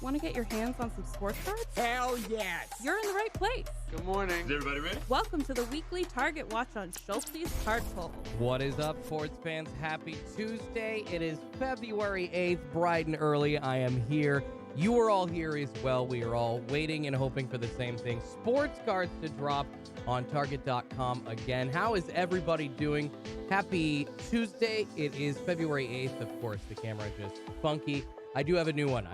Want to get your hands on some sports cards? Hell yes! You're in the right place. Good morning. Is everybody ready? Welcome to the weekly Target Watch on Schultz's Card Pull. What is up, sports fans? Happy Tuesday. It is February 8th, bright and early. I am here. You are all here as well. We are all waiting and hoping for the same thing. Sports cards to drop on Target.com again. How is everybody doing? Happy Tuesday. It is February 8th. Of course, the camera just funky. I do have a new one.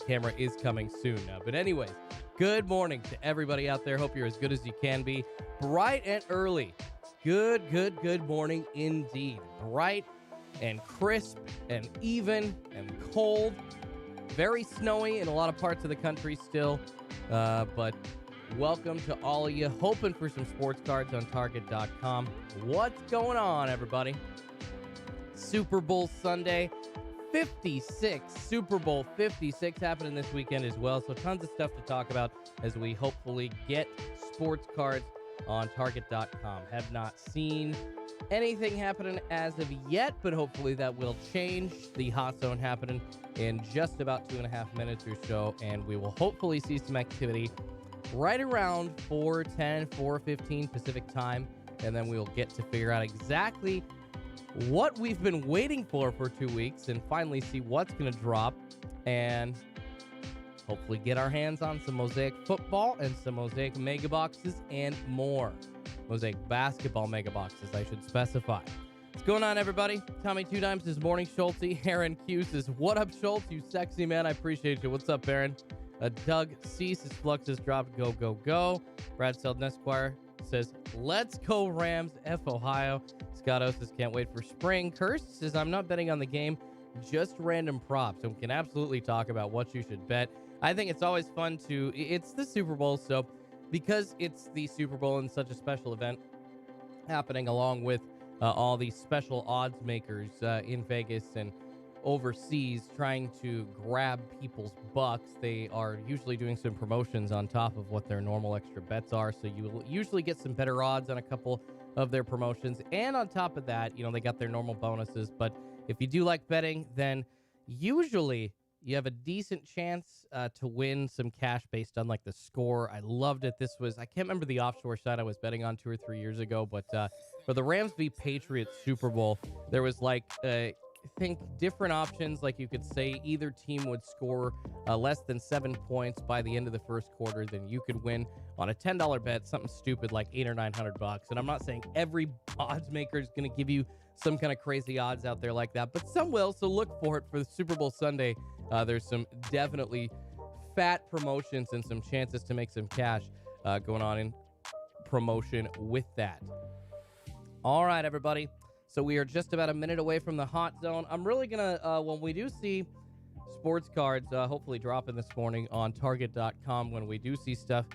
Camera is coming soon. But anyways, good morning to everybody out there. Hope you're as good as you can be. Bright and early. Good morning indeed. Bright and crisp and even and cold. Very snowy in a lot of parts of the country still. But welcome to all of you. Hoping for some sports cards on Target.com. What's going on, everybody? Super Bowl Sunday. 56, Super Bowl 56 happening this weekend as well. So tons of stuff to talk about as we hopefully get sports cards on Target.com. Have not seen anything happening as of yet, but hopefully that will change. The Hot Zone happening in just about 2.5 minutes or so, and we will hopefully see some activity right around 4:10, 4:15 Pacific time, and then we'll get to figure out exactly what we've been waiting for 2 weeks and finally see what's going to drop and hopefully get our hands on some Mosaic football and some Mosaic mega boxes and more. Mosaic basketball mega boxes, I should specify. What's going on, everybody? Tommy Two Dimes this morning. Schulte, Aaron Q says, what up, Schultz? You sexy man. I appreciate you. What's up, Aaron? Doug C says, Flux has dropped. Go. Brad Seldon Esquire says, let's go Rams, F Ohio. Scott O says, can't wait for spring. Curse says, I'm not betting on the game, just random props. And we can absolutely talk about what you should bet. I think it's always fun it's the Super Bowl, so because it's the Super Bowl and such a special event happening along with all these special odds makers in Vegas and overseas trying to grab people's bucks, they are usually doing some promotions on top of what their normal extra bets are. So you will usually get some better odds on a couple of their promotions. And on top of that, they got their normal bonuses. But if you do like betting, then usually you have a decent chance to win some cash based on like the score. I loved it. I can't remember the offshore site I was betting on 2 or 3 years ago, but for the Rams v. Patriots Super Bowl, there was like I think different options. Like you could say either team would score less than 7 points by the end of the first quarter, then you could win on a $10 bet, something stupid like $800 or $900. And I'm not saying every odds maker is going to give you some kind of crazy odds out there like that, but some will. So look for it for the Super Bowl Sunday. There's some definitely fat promotions and some chances to make some cash going on in promotion with that. All right, everybody. So we are just about a minute away from the Hot Zone. I'm really going to, when we do see sports cards, hopefully dropping this morning on Target.com, when we do see stuff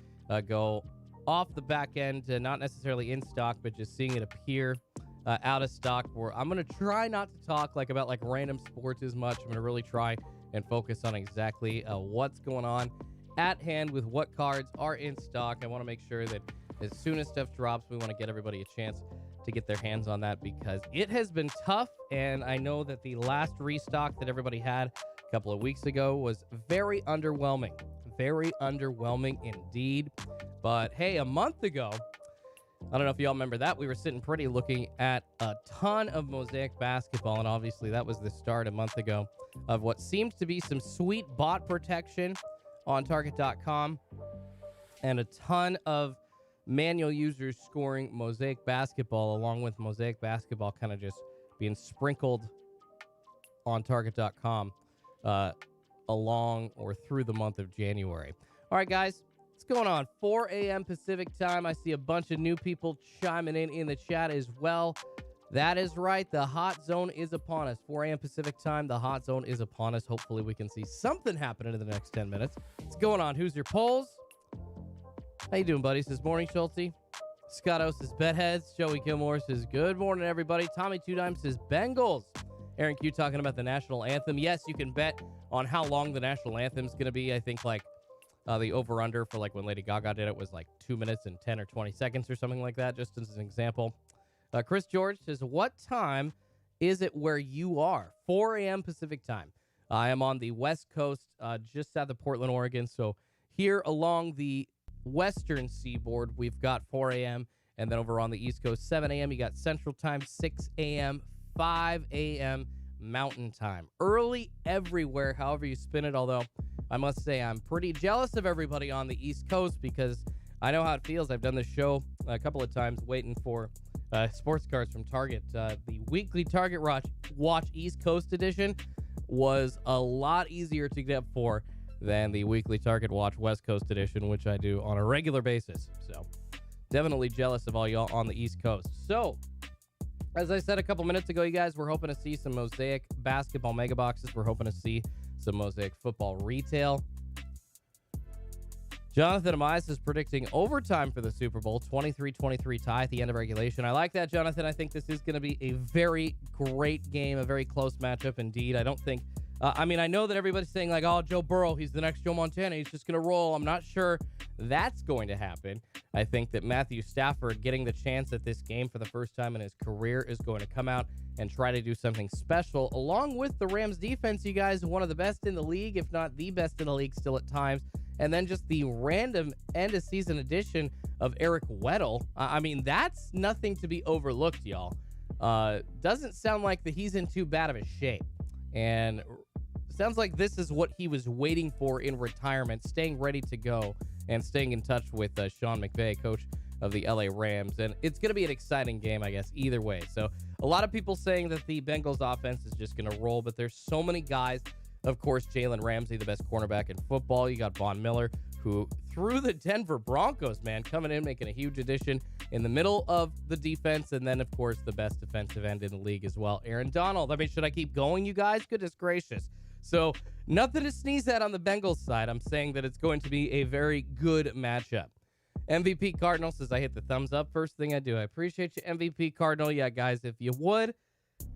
go off the back end, not necessarily in stock, but just seeing it appear out of stock, where I'm going to try not to talk about random sports as much. I'm going to really try and focus on exactly what's going on at hand with what cards are in stock. I want to make sure that as soon as stuff drops, we want to get everybody a chance to get their hands on that, because it has been tough. And I know that the last restock that everybody had a couple of weeks ago was very underwhelming indeed. But hey, a month ago, I don't know if y'all remember that, we were sitting pretty looking at a ton of Mosaic basketball, and obviously that was the start a month ago of what seems to be some sweet bot protection on Target.com and a ton of manual users scoring Mosaic basketball, along with Mosaic basketball kind of just being sprinkled on Target.com along or through the month of January. All right, guys, what's going on? 4 a.m. Pacific time. I see a bunch of new people chiming in the chat as well. That is right. The Hot Zone is upon us. 4 a.m. Pacific time. The Hot Zone is upon us. Hopefully we can see something happening in the next 10 minutes. What's going on? Who's your polls? How you doing, buddy? Says morning, Schulte. Scott O says bedheads. Joey Gilmore says good morning, everybody. Tommy Two Dimes says Bengals. Aaron Q talking about the national anthem. Yes, you can bet on how long the national anthem is going to be. I think the over-under for when Lady Gaga did it was 2 minutes and 10 or 20 seconds or something like that, just as an example. Chris George says, what time is it where you are? 4 a.m. Pacific time. I am on the West Coast, just south of Portland, Oregon. So here along the western seaboard, we've got 4 a.m. And then over on the East Coast, 7 a.m., you got Central Time, 6 a.m., 5 a.m. Mountain Time. Early everywhere, however you spin it, although I must say I'm pretty jealous of everybody on the East Coast because I know how it feels. I've done this show a couple of times waiting for sports cards from Target. The weekly Target Watch East Coast edition was a lot easier to get for than the weekly Target Watch West Coast edition, which I do on a regular basis. So definitely jealous of all y'all on the East Coast. So, as I said a couple minutes ago, you guys, we're hoping to see some Mosaic basketball mega boxes. We're hoping to see some Mosaic football retail. Jonathan Amias is predicting overtime for the Super Bowl, 23-23 tie at the end of regulation. I like that, Jonathan. I think this is going to be a very great game, a very close matchup indeed. I don't think I know that everybody's saying like, oh, Joe Burrow, he's the next Joe Montana. He's just going to roll. I'm not sure that's going to happen. I think that Matthew Stafford getting the chance at this game for the first time in his career is going to come out and try to do something special, along with the Rams defense, you guys, one of the best in the league, if not the best in the league still at times. And then just the random end-of-season addition of Eric Weddle. That's nothing to be overlooked, y'all. Doesn't sound like that he's in too bad of a shape. And sounds like this is what he was waiting for in retirement, staying ready to go and staying in touch with Sean McVay, coach of the LA Rams. And it's going to be an exciting game, I guess, either way. So a lot of people saying that the Bengals offense is just going to roll, but there's so many guys. Of course, Jalen Ramsey, the best cornerback in football. You got Von Miller, who threw the Denver Broncos, man, coming in, making a huge addition in the middle of the defense. And then, of course, the best defensive end in the league as well, Aaron Donald. Should I keep going, you guys? Goodness gracious. So nothing to sneeze at on the Bengals side. I'm saying that it's going to be a very good matchup. MVP Cardinal says, I hit the thumbs up. First thing I do. I appreciate you, MVP Cardinal. Yeah, guys, if you would,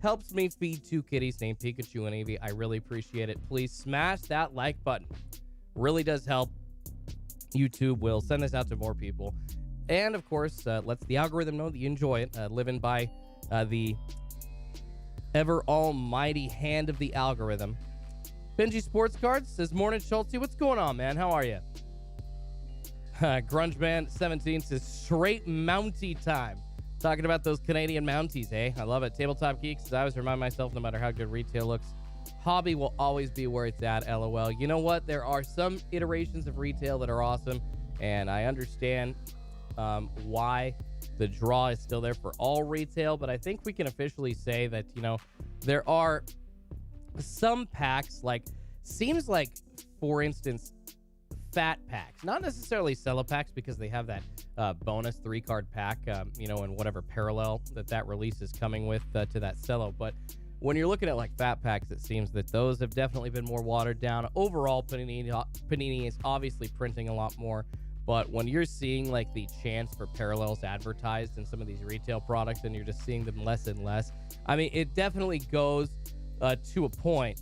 helps me feed two kitties named Pikachu and Eevee. I really appreciate it. Please smash that like button. Really does help. YouTube will send this out to more people. And, of course, lets the algorithm know that you enjoy it. Living by the ever almighty hand of the algorithm. Benji Sports Cards says, morning, Schulte. What's going on, man? How are you? Grunge Man 17 says, straight Mountie time. Talking about those Canadian Mounties, eh? I love it. Tabletop Geeks, I always remind myself, no matter how good retail looks, hobby will always be where it's at, LOL. You know what? There are some iterations of retail that are awesome, and I understand why the draw is still there for all retail, but I think we can officially say that, there are some packs, seems like, for instance, fat packs, not necessarily cello packs because they have that bonus 3-card pack, and whatever parallel that release is coming with to that cello. But when you're looking at fat packs, it seems that those have definitely been more watered down. Overall, Panini is obviously printing a lot more, but when you're seeing the chance for parallels advertised in some of these retail products and you're just seeing them less and less, it definitely goes to a point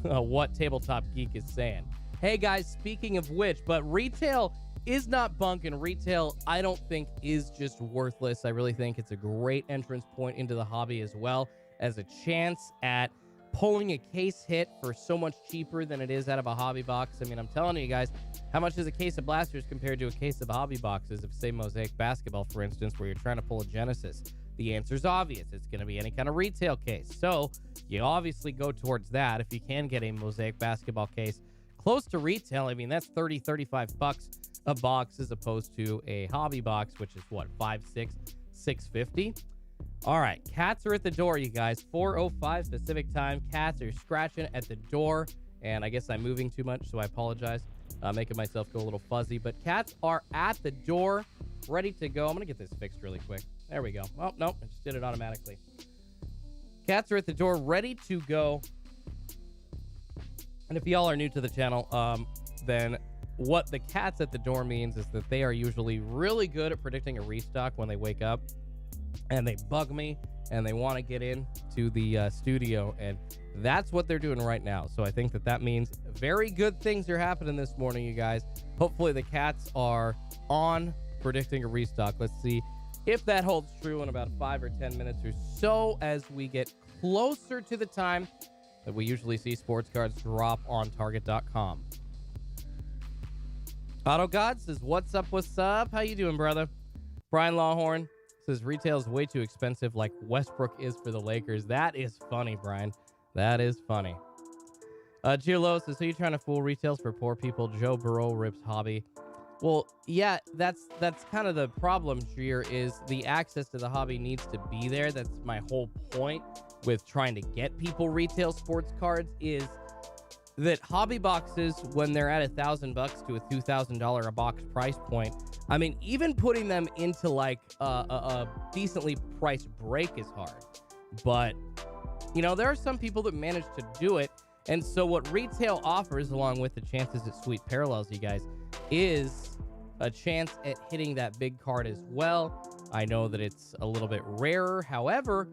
what Tabletop Geek is saying. Hey guys, speaking of which, but retail is not bunk, and retail I don't think is just worthless. I really think it's a great entrance point into the hobby as well as a chance at pulling a case hit for so much cheaper than it is out of a hobby box. I'm telling you guys, how much is a case of blasters compared to a case of hobby boxes of, say, Mosaic basketball, for instance, where you're trying to pull a Genesis? The answer's obvious. It's going to be any kind of retail case. So you obviously go towards that. If you can get a Mosaic basketball case close to retail, that's $30-$35 a box as opposed to a hobby box, which is what, $5-$6-$6.50. All right, cats are at the door, you guys. 4:05 Pacific time. Cats are scratching at the door, and I guess I'm moving too much, so I apologize. Making myself go a little fuzzy, but cats are at the door, ready to go. I'm gonna get this fixed really quick. There we go. Oh no, I just did it automatically. Cats are at the door, ready to go. And if y'all are new to the channel, then what the cats at the door means is that they are usually really good at predicting a restock when they wake up, and they bug me and they want to get into the studio, and that's what they're doing right now. So I think that means very good things are happening this morning, you guys. Hopefully the cats are on predicting a restock. Let's see if that holds true in about 5 or 10 minutes or so as we get closer to the time that we usually see sports cards drop on Target.com. Auto God says, what's up, what's up? How you doing, brother? Brian Lawhorn says, retail is way too expensive like Westbrook is for the Lakers. That is funny, Brian. That is funny. Gilo says, so you're trying to fool retails for poor people? Joe Burrow rips hobby. Well, yeah, that's kind of the problem here is the access to the hobby needs to be there. That's my whole point with trying to get people retail sports cards is that hobby boxes, when they're at $1,000 to a $2,000 a box price point, I mean, even putting them into like a decently priced break is hard. But, you know, there are some people that manage to do it. And so what retail offers, along with the chances at sweet parallels, you guys, is a chance at hitting that big card as well. I know that it's a little bit rarer. However,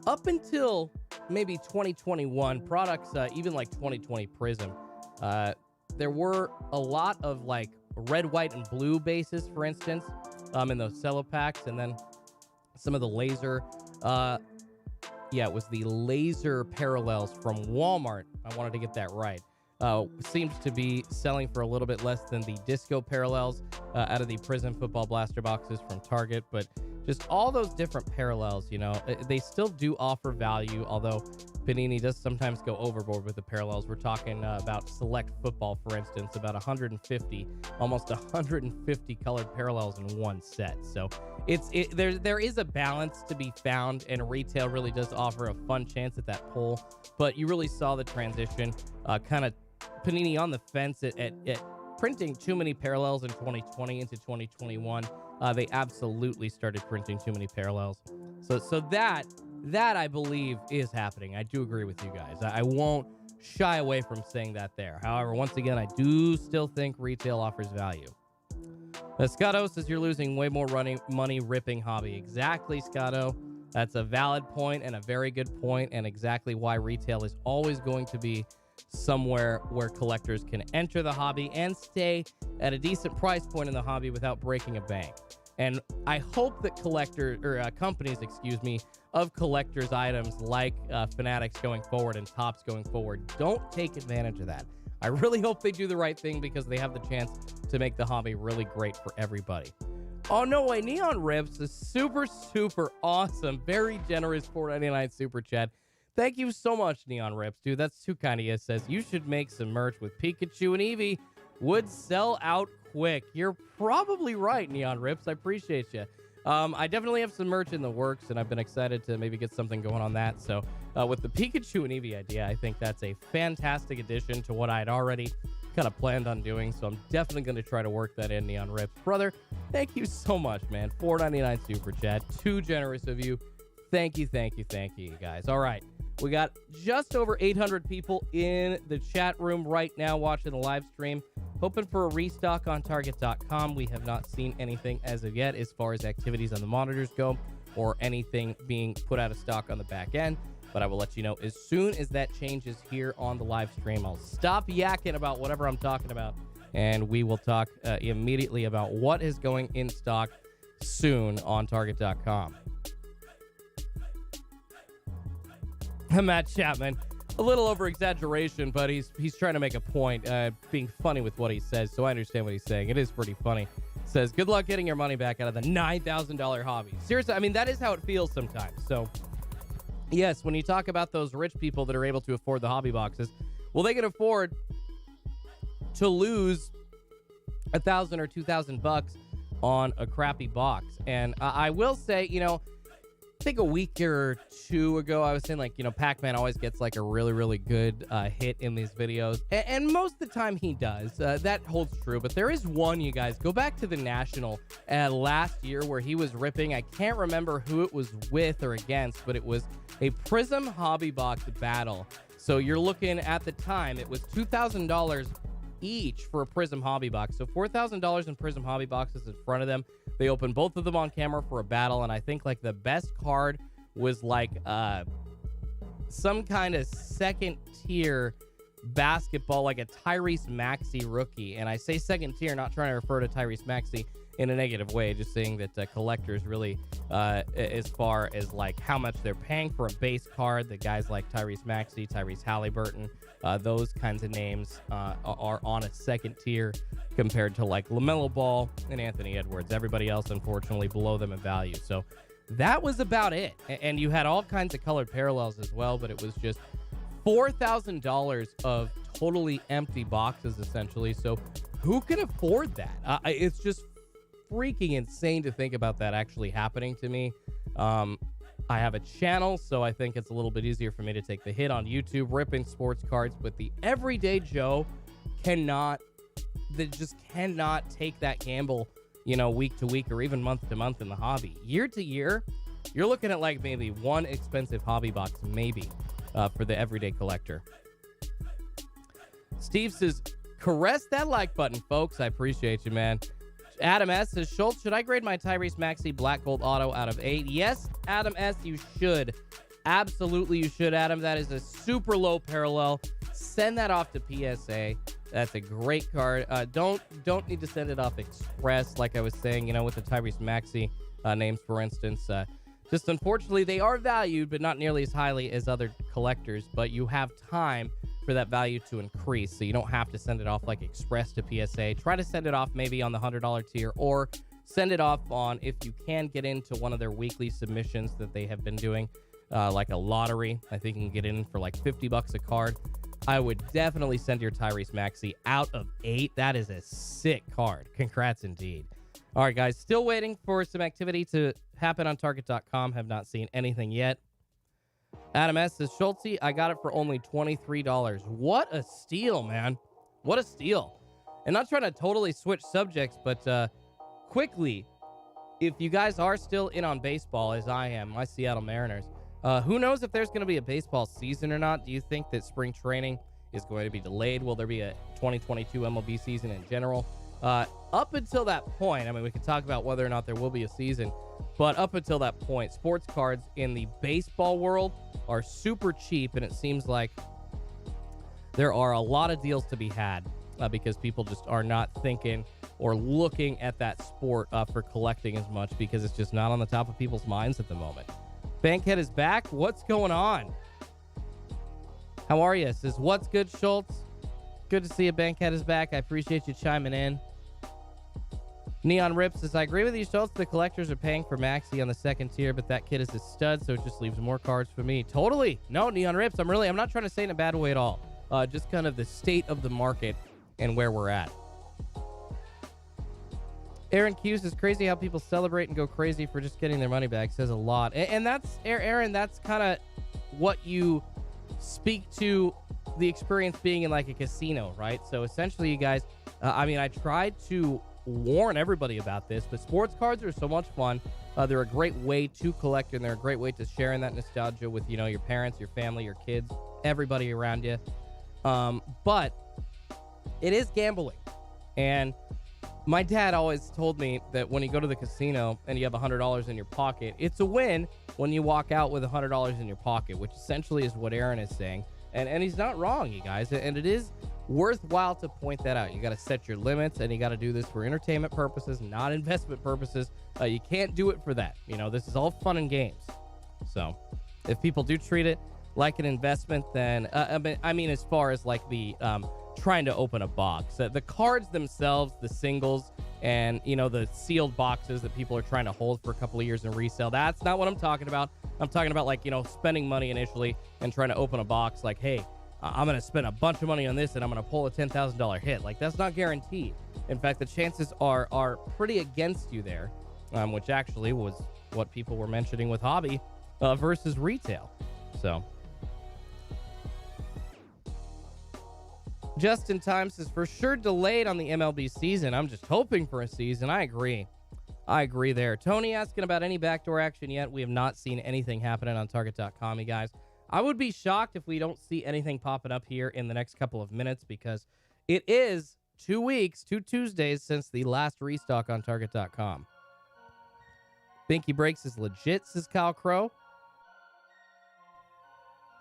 up until maybe 2021 products, even like 2020 Prism, there were a lot of like red, white, and blue bases, for instance, in those cello packs, and then some of the laser. Yeah, it was the laser parallels from Walmart. I wanted to get that right. Seems to be selling for a little bit less than the disco parallels out of the Prism football blaster boxes from Target, but just all those different parallels, you know, they still do offer value, although Panini does sometimes go overboard with the parallels. We're talking about select football, for instance, about 150, almost 150 colored parallels in one set. So there is a balance to be found, and retail really does offer a fun chance at that pull. But you really saw the transition, kind of Panini on the fence at printing too many parallels in 2020 into 2021. They absolutely started printing too many parallels. So that I believe is happening. I do agree with you guys. I won't shy away from saying that there. However, once again, I do still think retail offers value. Scotto says you're losing way more money ripping hobby. Exactly, Scotto. That's a valid point and a very good point, and exactly why retail is always going to be somewhere where collectors can enter the hobby and stay at a decent price point in the hobby without breaking a bank. And I hope that companies, of collectors' items like Fanatics going forward and Topps going forward don't take advantage of that. I really hope they do the right thing because they have the chance to make the hobby really great for everybody. Oh, no way. Neon Rips is super, super awesome. Very generous $4.99 super chat. Thank you so much, Neon Rips. Dude, that's too kind of you. Says you should make some merch with Pikachu and Eevee. Would sell out quick. You're probably right, Neon Rips. I appreciate you. I definitely have some merch in the works, and I've been excited to maybe get something going on that. So with the Pikachu and Eevee idea, I think that's a fantastic addition to what I'd already kind of planned on doing. So I'm definitely going to try to work that in, Neon Rips. Brother, thank you so much, man. $4.99 super chat. Too generous of you. Thank you, you guys. All right. We got just over 800 people in the chat room right now watching the live stream. Hoping for a restock on Target.com. We have not seen anything as of yet as far as activities on the monitors go or anything being put out of stock on the back end. But I will let you know as soon as that changes here on the live stream. I'll stop yakking about whatever I'm talking about, and we will talk immediately about what is going in stock soon on Target.com. Matt Chapman, a little over exaggeration, but he's trying to make a point, being funny with what he says, so I understand what he's saying. It is pretty funny. Says, good luck getting your money back out of the $9,000 hobby. Seriously, I mean, that is how it feels sometimes. So, yes, when you talk about those rich people that are able to afford the hobby boxes, well, they can afford to lose $1,000 or $2,000 on a crappy box. And I will say, you know, I think a week or two ago, I was saying, like, you know, Pac-Man always gets, like, a really, really good hit in these videos. And most of the time he does. That holds true. But there is one, you guys. Go back to the National last year where he was ripping. I can't remember who it was with or against, but it was a Prism Hobby Box battle. So you're looking at the time, it was $2,000 each for a Prism Hobby Box. So $4,000 in Prism Hobby Boxes in front of them. They opened both of them on camera for a battle, and I think like the best card was like some kind of second tier basketball, like a Tyrese Maxey rookie. And I say second tier, not trying to refer to Tyrese Maxey in a negative way, just saying that collectors really, as far as like how much they're paying for a base card, the guys like Tyrese Maxey, Tyrese Halliburton, those kinds of names are on a second tier compared to like LaMelo Ball and Anthony Edwards. Everybody else, unfortunately, below them in value. So that was about it. And you had all kinds of colored parallels as well, but it was just $4,000 of totally empty boxes, essentially. So who can afford that? It's just freaking insane to think about that actually happening to me. I have a channel, so I think it's a little bit easier for me to take the hit on YouTube, ripping sports cards, but the everyday Joe cannot take that gamble, week to week or even month to month in the hobby. Year to year, you're looking at like maybe one expensive hobby box, maybe, for the everyday collector. Steve says, caress that like button, folks. I appreciate you, man. Adam S. says, Schultz, should I grade my Tyrese Maxey Black Gold Auto out of 8? Yes, Adam S., you should. Absolutely, you should, Adam. That is a super low parallel. Send that off to PSA. That's a great card. Don't need to send it off Express, like I was saying, with the Tyrese Maxey names, for instance. Just unfortunately, they are valued, but not nearly as highly as other collectors. But you have time for that value to increase, so you don't have to send it off like Express to PSA. Try to send it off maybe on the $100 tier, or send it off on, if you can get into one of their weekly submissions that they have been doing, like a lottery. I think you can get in for like $50 a card. I would definitely send your Tyrese Maxey out of 8. That is a sick card. Congrats indeed. All right, guys, still waiting for some activity to happen on Target.com. Have not seen anything yet. Adam S. says, Schultzy, I got it for only $23. What a steal, man. What a steal. And not trying to totally switch subjects, but quickly, if you guys are still in on baseball, as I am, my Seattle Mariners, who knows if there's going to be a baseball season or not? Do you think that spring training is going to be delayed? Will there be a 2022 MLB season in general? Up until that point, I mean, we could talk about whether or not there will be a season, but up until that point, sports cards in the baseball world are super cheap, and it seems like there are a lot of deals to be had because people just are not thinking or looking at that sport for collecting as much because it's just not on the top of people's minds at the moment. Bankhead is back. What's going on? How are you? Says, what's good, Schultz? Good to see you. Bankhead is back. I appreciate you chiming in. Neon Rips says, I agree with you, Schultz. The collectors are paying for Maxey on the second tier, but that kid is a stud, so it just leaves more cards for me. Totally. No, Neon Rips, I'm not trying to say in a bad way at all. Just kind of the state of the market and where we're at. Aaron Q says, crazy how people celebrate and go crazy for just getting their money back. Says a lot. And that's, Aaron, that's kind of what you speak to the experience being in like a casino, right? So essentially, you guys, I tried to warn everybody about this, but sports cards are so much fun. They're a great way to collect, and they're a great way to share in that nostalgia with, your parents, your family, your kids, everybody around you. But it is gambling. And my dad always told me that when you go to the casino and you have $100 in your pocket, it's a win when you walk out with $100 in your pocket, which essentially is what Aaron is saying. And he's not wrong, you guys. And it is worthwhile to point that out. You got to set your limits, and you got to do this for entertainment purposes, not investment purposes. You can't do it for that. This is all fun and games. So if people do treat it like an investment, then, as far as like the trying to open a box, the cards themselves, the singles, and, the sealed boxes that people are trying to hold for a couple of years and resell, that's not what I'm talking about. I'm talking about like, spending money initially and trying to open a box like, hey, I'm going to spend a bunch of money on this and I'm going to pull a $10,000 hit. Like, that's not guaranteed. In fact, the chances are pretty against you there, which actually was what people were mentioning with hobby versus retail. So Justin Time says, for sure delayed on the MLB season. I'm just hoping for a season. I agree there. Tony asking about any backdoor action yet. We have not seen anything happening on Target.com, you guys. I would be shocked if we don't see anything popping up here in the next couple of minutes because it is 2 weeks, 2 Tuesdays since the last restock on Target.com. Binky Breaks is legit, says Kyle Crow.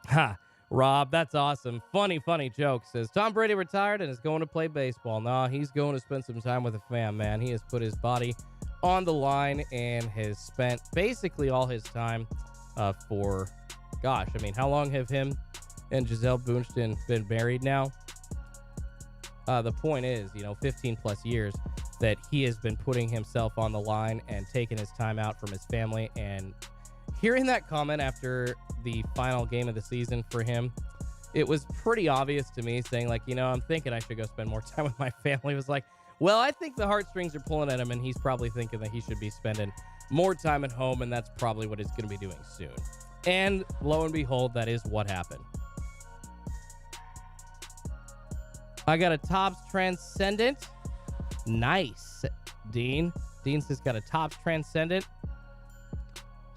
Ha! Rob, that's awesome. Funny joke. Says Tom Brady retired and is going to play baseball. Nah, he's going to spend some time with the fam, man. He has put his body on the line and has spent basically all his time for, gosh, I mean, how long have him and Giselle Bundchen been married now? The point is, 15 plus years that he has been putting himself on the line and taking his time out from his family. And hearing that comment after the final game of the season for him, it was pretty obvious to me, saying like, I'm thinking I should go spend more time with my family. It was like, well, I think the heartstrings are pulling at him, and he's probably thinking that he should be spending more time at home, and that's probably what he's going to be doing soon. And lo and behold, that is what happened. I got a Topps Transcendent. Nice, Dean. Dean says got a Topps Transcendent.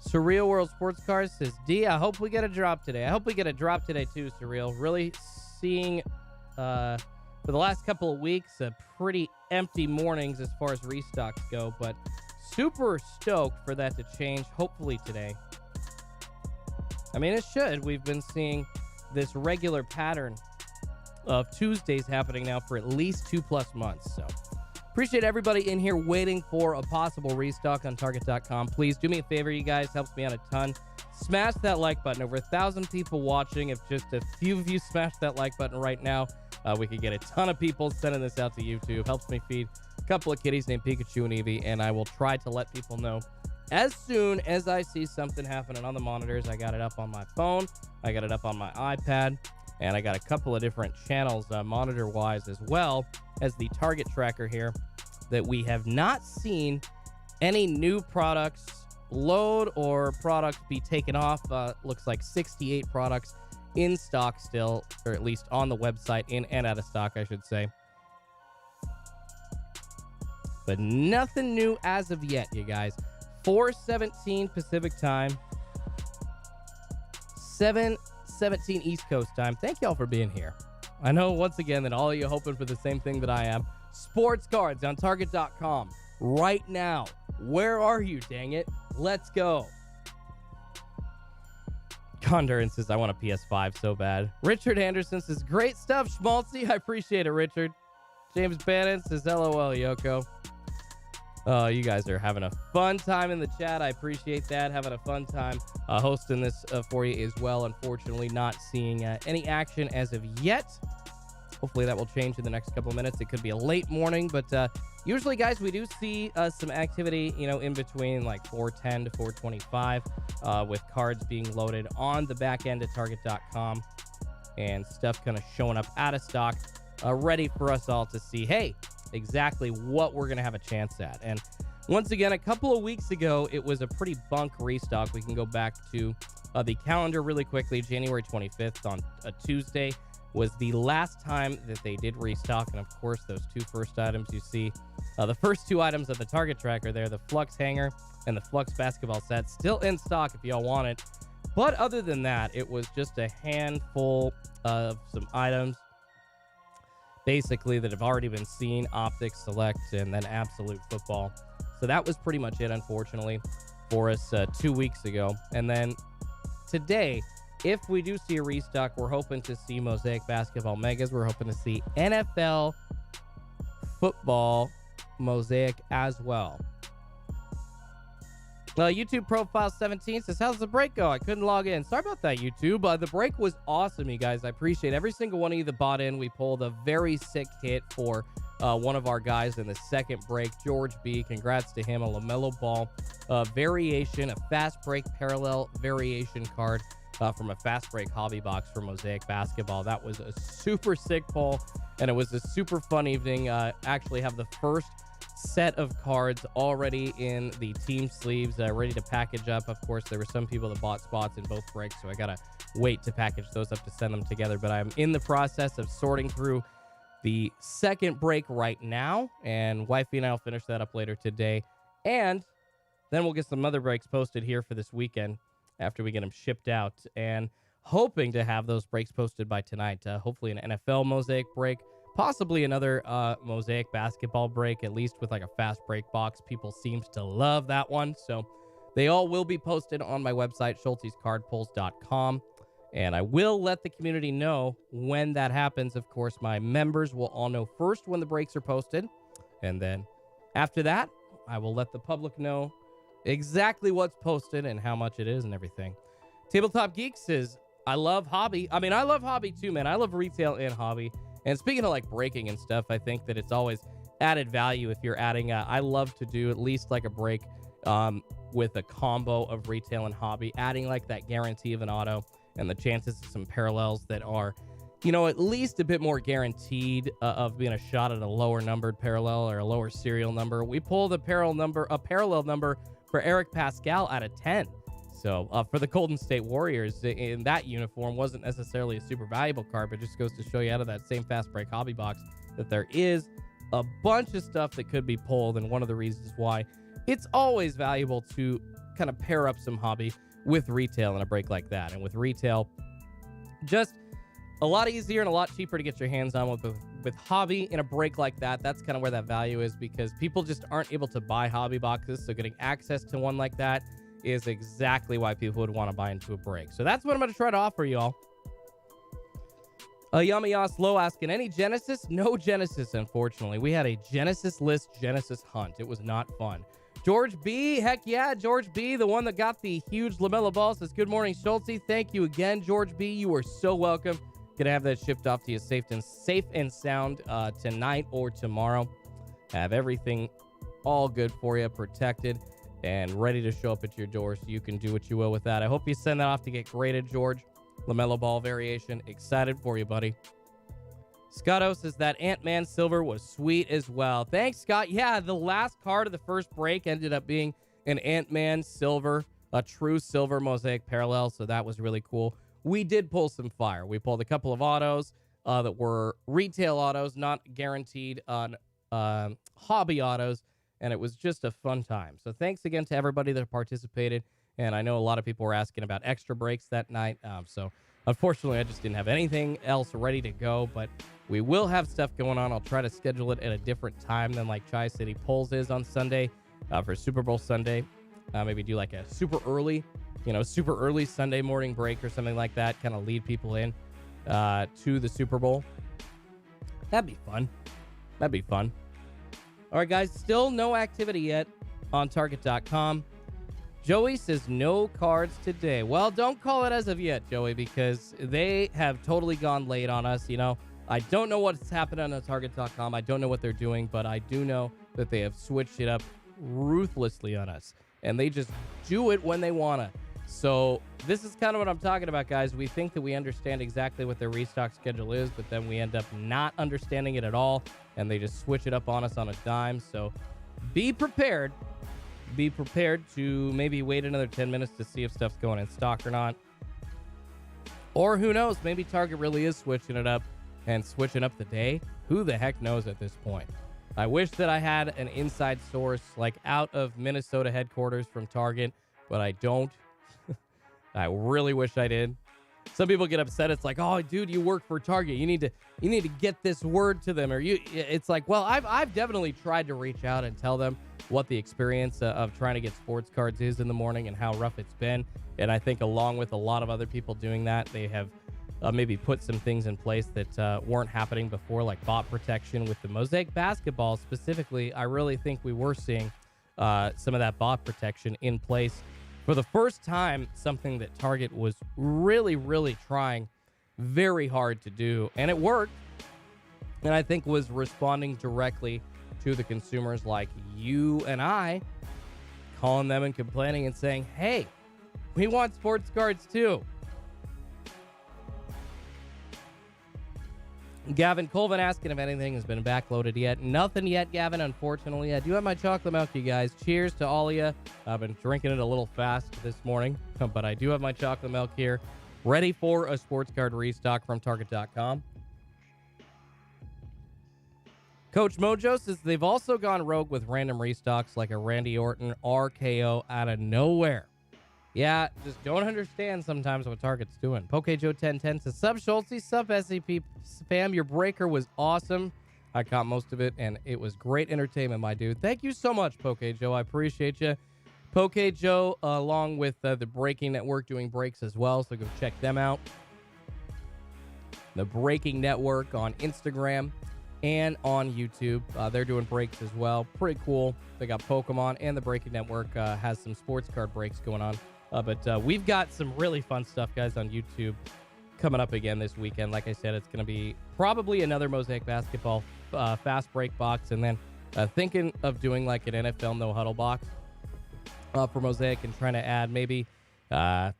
Surreal World Sports Cars says, D, I hope we get a drop today. I hope we get a drop today too, Surreal. Really seeing, for the last couple of weeks, pretty empty mornings as far as restocks go, but super stoked for that to change, hopefully today. I mean, it should. We've been seeing this regular pattern of Tuesdays happening now for at least 2+ months, so appreciate everybody in here waiting for a possible restock on Target.com. Please do me a favor, you guys. Helps me out a ton. Smash that like button. Over 1,000 people watching. If just a few of you smash that like button right now, we could get a ton of people sending this out to YouTube. Helps me feed a couple of kitties named Pikachu and Eevee, and I will try to let people know as soon as I see something happening on the monitors. I got it up on my phone. I got it up on my iPad. And I got a couple of different channels monitor-wise, as well as the target tracker here, that we have not seen any new products load or products be taken off. Looks like 68 products in stock still, or at least on the website, in and out of stock, I should say. But nothing new as of yet, you guys. 4:17 Pacific time. 7:17 East Coast time. Thank y'all for being here. I know once again that all of you hoping for the same thing that I am. Sports cards on Target.com right now. Where are you, dang it? Let's go. Condurance says, I want a PS5 so bad. Richard Anderson says, great stuff, Schmaltzy. I appreciate it, Richard. James Bannon says, LOL, Yoko. You guys are having a fun time in the chat. I appreciate that. Having a fun time hosting this for you as well. Unfortunately, not seeing any action as of yet. Hopefully that will change in the next couple of minutes. It could be a late morning, but usually, guys, we do see some activity, in between like 4:10 to 4:25 with cards being loaded on the back end at Target.com and stuff kind of showing up out of stock, ready for us all to see, hey, exactly what we're going to have a chance at. And once again, a couple of weeks ago, it was a pretty bunk restock. We can go back to the calendar really quickly. January 25th on a Tuesday was the last time that they did restock. And of course, those two first items you see, the first two items of the target tracker there, the Flux hanger and the Flux basketball set, still in stock if y'all want it. But other than that, it was just a handful of some items basically that have already been seen: Optics, Select, and then Absolute Football. So that was pretty much it, unfortunately, for us 2 weeks ago. And then today, if we do see a restock, we're hoping to see Mosaic Basketball Megas. We're hoping to see NFL Football Mosaic as well. YouTube Profile 17 says, how's the break go? I couldn't log in. Sorry about that, YouTube. The break was awesome, you guys. I appreciate every single one of you that bought in. We pulled a very sick hit for one of our guys in the second break, George B. Congrats to him. A LaMelo Ball variation, a fast break parallel variation card from a fast break hobby box for Mosaic Basketball. That was a super sick pull, and it was a super fun evening. Actually have the first set of cards already in the team sleeves, ready to package up. Of course, there were some people that bought spots in both breaks, so I gotta wait to package those up to send them together. But I'm in the process of sorting through the second break right now, and Wifey and I will finish that up later today. And then we'll get some other breaks posted here for this weekend after we get them shipped out, and hoping to have those breaks posted by tonight. Hopefully an NFL Mosaic break, possibly another Mosaic basketball break, at least with like a fast break box. People seems to love that one. So they all will be posted on my website, schultzescardpulls.com. And I will let the community know when that happens. Of course, my members will all know first when the breaks are posted. And then after that, I will let the public know exactly what's posted and how much it is and everything. Tabletop Geek says, I love hobby. I mean, I love hobby too, man. I love retail and hobby. And speaking of like breaking and stuff, I think that it's always added value if you're adding. I love to do at least like a break with a combo of retail and hobby, adding like that guarantee of an auto and the chances of some parallels that are, you know, at least a bit more guaranteed of being a shot at a lower numbered parallel or a lower serial number. We pulled a parallel number for Eric Pascal out of 10. So for the Golden State Warriors in that uniform wasn't necessarily a super valuable card, but just goes to show you out of that same fast break hobby box that there is a bunch of stuff that could be pulled. And one of the reasons why it's always valuable to kind of pair up some hobby with retail in a break like that. And with retail, just a lot easier and a lot cheaper to get your hands on with hobby in a break like that. That's kind of where that value is, because people just aren't able to buy hobby boxes. So getting access to one like that is exactly why people would want to buy into a break. So that's what I'm going to try to offer y'all. Yamiyas Low asking, any Genesis? No Genesis, unfortunately. We had a Genesis list Genesis hunt. It was not fun. George B, heck yeah, George B, the one that got the huge LaMelo ball, says, good morning, Schulte. Thank you again, George B. You are so welcome. Gonna have that shipped off to you safe and sound tonight or tomorrow. Have everything all good for you, protected, and ready to show up at your door so you can do what you will with that. I hope you send that off to get graded, George. LaMelo ball variation. Excited for you, buddy. Scotto says that Ant-Man Silver was sweet as well. Thanks, Scott. Yeah, the last card of the first break ended up being an Ant-Man Silver, a true silver Mosaic parallel, so that was really cool. We did pull some fire. We pulled a couple of autos that were retail autos, not guaranteed on hobby autos, and it was just a fun time. So thanks again to everybody that participated, and I know a lot of people were asking about extra breaks that night, so unfortunately I just didn't have anything else ready to go, but we will have stuff going on. I'll try to schedule it at a different time than like Tri-City Pulls is on Sunday for Super Bowl Sunday. Maybe do like a super early Sunday morning break or something like that, kind of lead people in to the Super Bowl. That'd be fun. All right, guys, still no activity yet on Target.com. Joey says no cards today. Well, don't call it as of yet, Joey, because they have totally gone late on us. You know, I don't know what's happening on Target.com. I don't know what they're doing, but I do know that they have switched it up ruthlessly on us, and they just do it when they want to. So this is kind of what I'm talking about, guys. We think that we understand exactly what their restock schedule is, but then we end up not understanding it at all, and they just switch it up on us on a dime. So be prepared. Be prepared to maybe wait another 10 minutes to see if stuff's going in stock or not. Or who knows, maybe Target really is switching it up and switching up the day. Who the heck knows at this point? I wish that I had an inside source like out of Minnesota headquarters from Target, but I don't. I really wish I did. Some people get upset. It's like, oh, dude, you work for Target. You need to get this word to them. It's like, well, I've definitely tried to reach out and tell them what the experience of trying to get sports cards is in the morning and how rough it's been. And I think along with a lot of other people doing that, they have maybe put some things in place that weren't happening before, like bot protection with the Mosaic basketball specifically. I really think we were seeing some of that bot protection in place for the first time, something that Target was really, really trying very hard to do. And it worked. And I think was responding directly to the consumers like you and I, calling them and complaining and saying, hey, we want sports cards too. Gavin Colvin asking if anything has been backloaded yet. Nothing yet, Gavin, unfortunately. I do have my chocolate milk, you guys. Cheers to all of you. I've been drinking it a little fast this morning, but I do have my chocolate milk here, ready for a sports card restock from Target.com. Coach Mojo says they've also gone rogue with random restocks like a Randy Orton RKO out of nowhere. Yeah, just don't understand sometimes what Target's doing. PokeJoe1010 says, sub Schulte, sub SCP spam. Your breaker was awesome. I caught most of it, and it was great entertainment, my dude. Thank you so much, PokeJoe. I appreciate you. PokeJoe, along with the Breaking Network, doing breaks as well, so go check them out. the Breaking Network on Instagram and on YouTube. They're doing breaks as well. Pretty cool. They got Pokemon, and the Breaking Network has some sports card breaks going on. But we've got some really fun stuff, guys, on YouTube coming up again this weekend. Like I said, it's going to be probably another Mosaic basketball fast break box, and then thinking of doing like an NFL no huddle box for Mosaic, and trying to add maybe some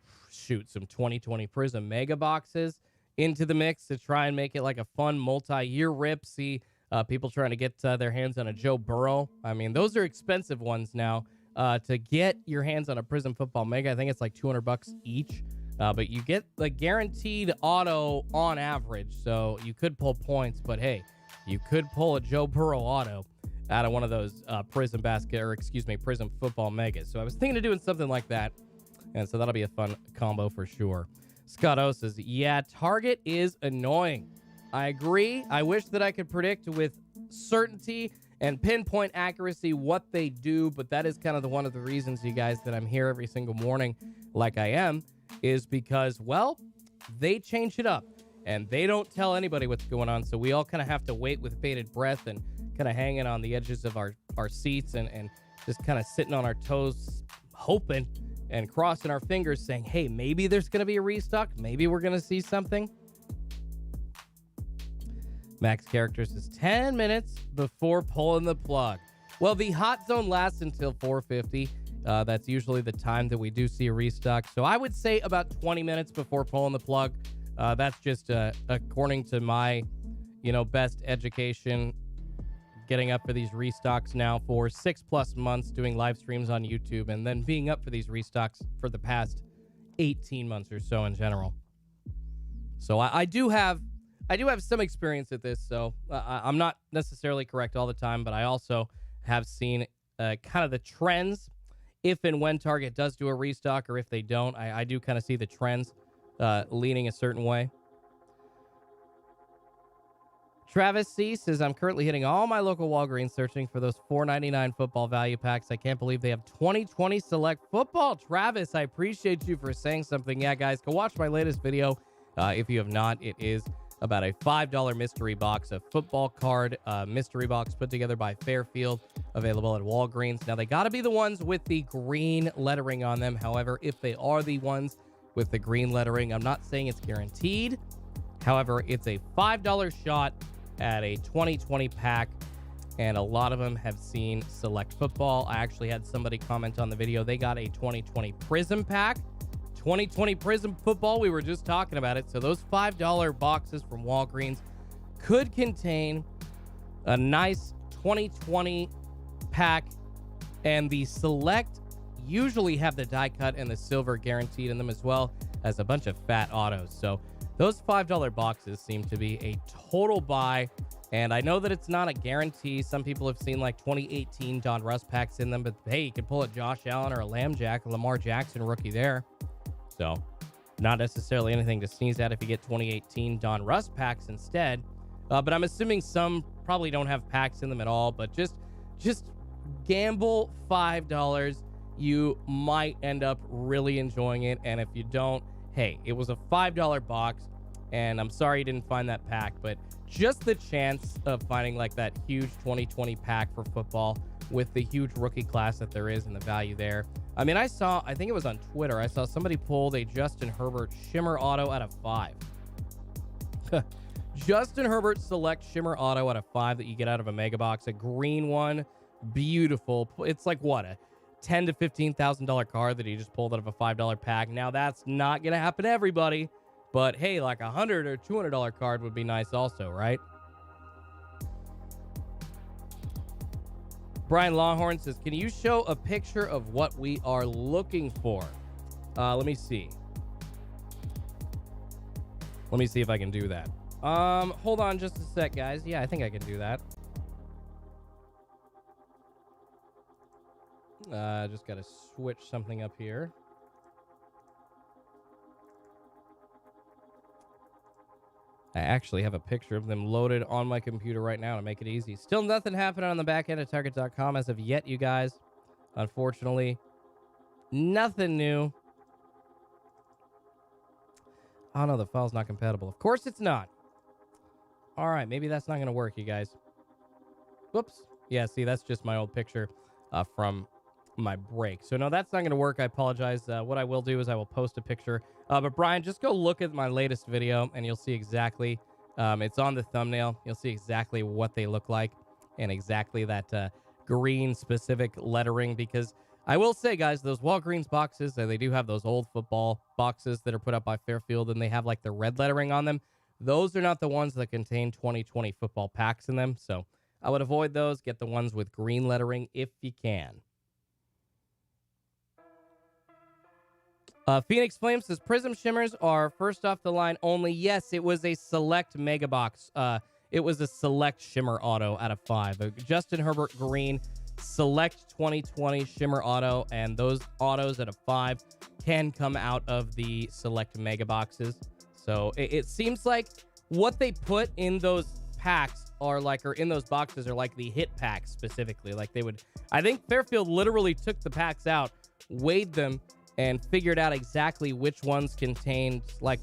2020 Prism mega boxes into the mix to try and make it like a fun multi-year rip. See people trying to get their hands on a Joe Burrow. I mean, those are expensive ones now. To get your hands on a Prism Football Mega, I think it's like $200 each. But you get the guaranteed auto on average, so you could pull points. But hey, you could pull a Joe Burrow auto out of one of those Prism Football Megas. So I was thinking of doing something like that, and so that'll be a fun combo for sure. Scott O says, yeah, Target is annoying. I agree. I wish that I could predict with certainty and pinpoint accuracy what they do, but that is kind of one of the reasons, you guys, that I'm here every single morning like I am, is because, well, they change it up and they don't tell anybody what's going on. So we all kind of have to wait with bated breath and kind of hanging on the edges of our seats and just kind of sitting on our toes, hoping and crossing our fingers saying, hey, maybe there's going to be a restock. Maybe we're going to see something. Max Characters is 10 minutes before pulling the plug. Well, the hot zone lasts until 4:50. That's usually the time that we do see a restock. So I would say about 20 minutes before pulling the plug. That's just according to my, best education, getting up for these restocks now for 6+ months, doing live streams on YouTube, and then being up for these restocks for the past 18 months or so in general. So I do have some experience at this, so I'm not necessarily correct all the time, but I also have seen kind of the trends if and when Target does do a restock, or if they don't. I do kind of see the trends leaning a certain way. Travis C says, I'm currently hitting all my local Walgreens searching for those $4.99 football value packs. I can't believe they have 2020 select football. Travis, I appreciate you for saying something. Yeah, guys, go watch my latest video. If you have not, it is about a $5 mystery box, a football card mystery box put together by Fairfield, available at Walgreens. Now, they got to be the ones with the green lettering on them. However, if they are the ones with the green lettering, I'm not saying it's guaranteed. However, it's a $5 shot at a 2020 pack, and a lot of them have seen select football. I actually had somebody comment on the video. They got a 2020 Prism pack. 2020 Prism football, we were just talking about it. So those $5 boxes from Walgreens could contain a nice 2020 pack, and the select usually have the die cut and the silver guaranteed in them, as well as a bunch of fat autos. So those $5 boxes seem to be a total buy, and I know that it's not a guarantee. Some people have seen like 2018 Donruss packs in them, but hey, you can pull a Josh Allen or a a Lamar Jackson rookie there. So not necessarily anything to sneeze at if you get 2018 Donruss packs instead. But I'm assuming some probably don't have packs in them at all, but just gamble $5. You might end up really enjoying it, and if you don't, hey, it was a $5 box, and I'm sorry you didn't find that pack, but just the chance of finding like that huge 2020 pack for football with the huge rookie class that there is and the value there. I mean, I think it was on Twitter, I saw somebody pulled a Justin Herbert Shimmer Auto out of 5. Justin Herbert Select Shimmer Auto out of 5 that you get out of a mega box, a green one, beautiful. It's like what, a $10,000 to $15,000 card that he just pulled out of a $5 pack. Now that's not gonna happen to everybody, but hey, like a $100 or $200 card would be nice also, right? Brian Longhorn says, can you show a picture of what we are looking for? Let me see. Let me see if I can do that. Hold on just a sec, guys. Yeah, I think I can do that. Just got to switch something up here. I actually have a picture of them loaded on my computer right now to make it easy. Still nothing happening on the back end of Target.com as of yet, you guys. Unfortunately, nothing new. Oh, no, the file's not compatible. Of course it's not. All right, maybe that's not going to work, you guys. Whoops. Yeah, see, that's just my old picture from my break. So, no, that's not going to work. I apologize. What I will do is I will post a picture. But, Brian, just go look at my latest video, and you'll see exactly. It's on the thumbnail. You'll see exactly what they look like and exactly that green specific lettering. Because I will say, guys, those Walgreens boxes, they do have those old football boxes that are put up by Fairfield, and they have, like, the red lettering on them. Those are not the ones that contain 2020 football packs in them. So, I would avoid those. Get the ones with green lettering if you can. Phoenix Flame says Prism Shimmers are first off the line only. Yes, it was a select mega box. It was a select shimmer auto out of 5. Justin Herbert Green, select 2020 shimmer auto, and those autos out of 5 can come out of the select mega boxes. So it seems like what they put in those packs are like, or in those boxes are like the hit packs specifically. Like they would, I think Fairfield literally took the packs out, weighed them, and figured out exactly which ones contained like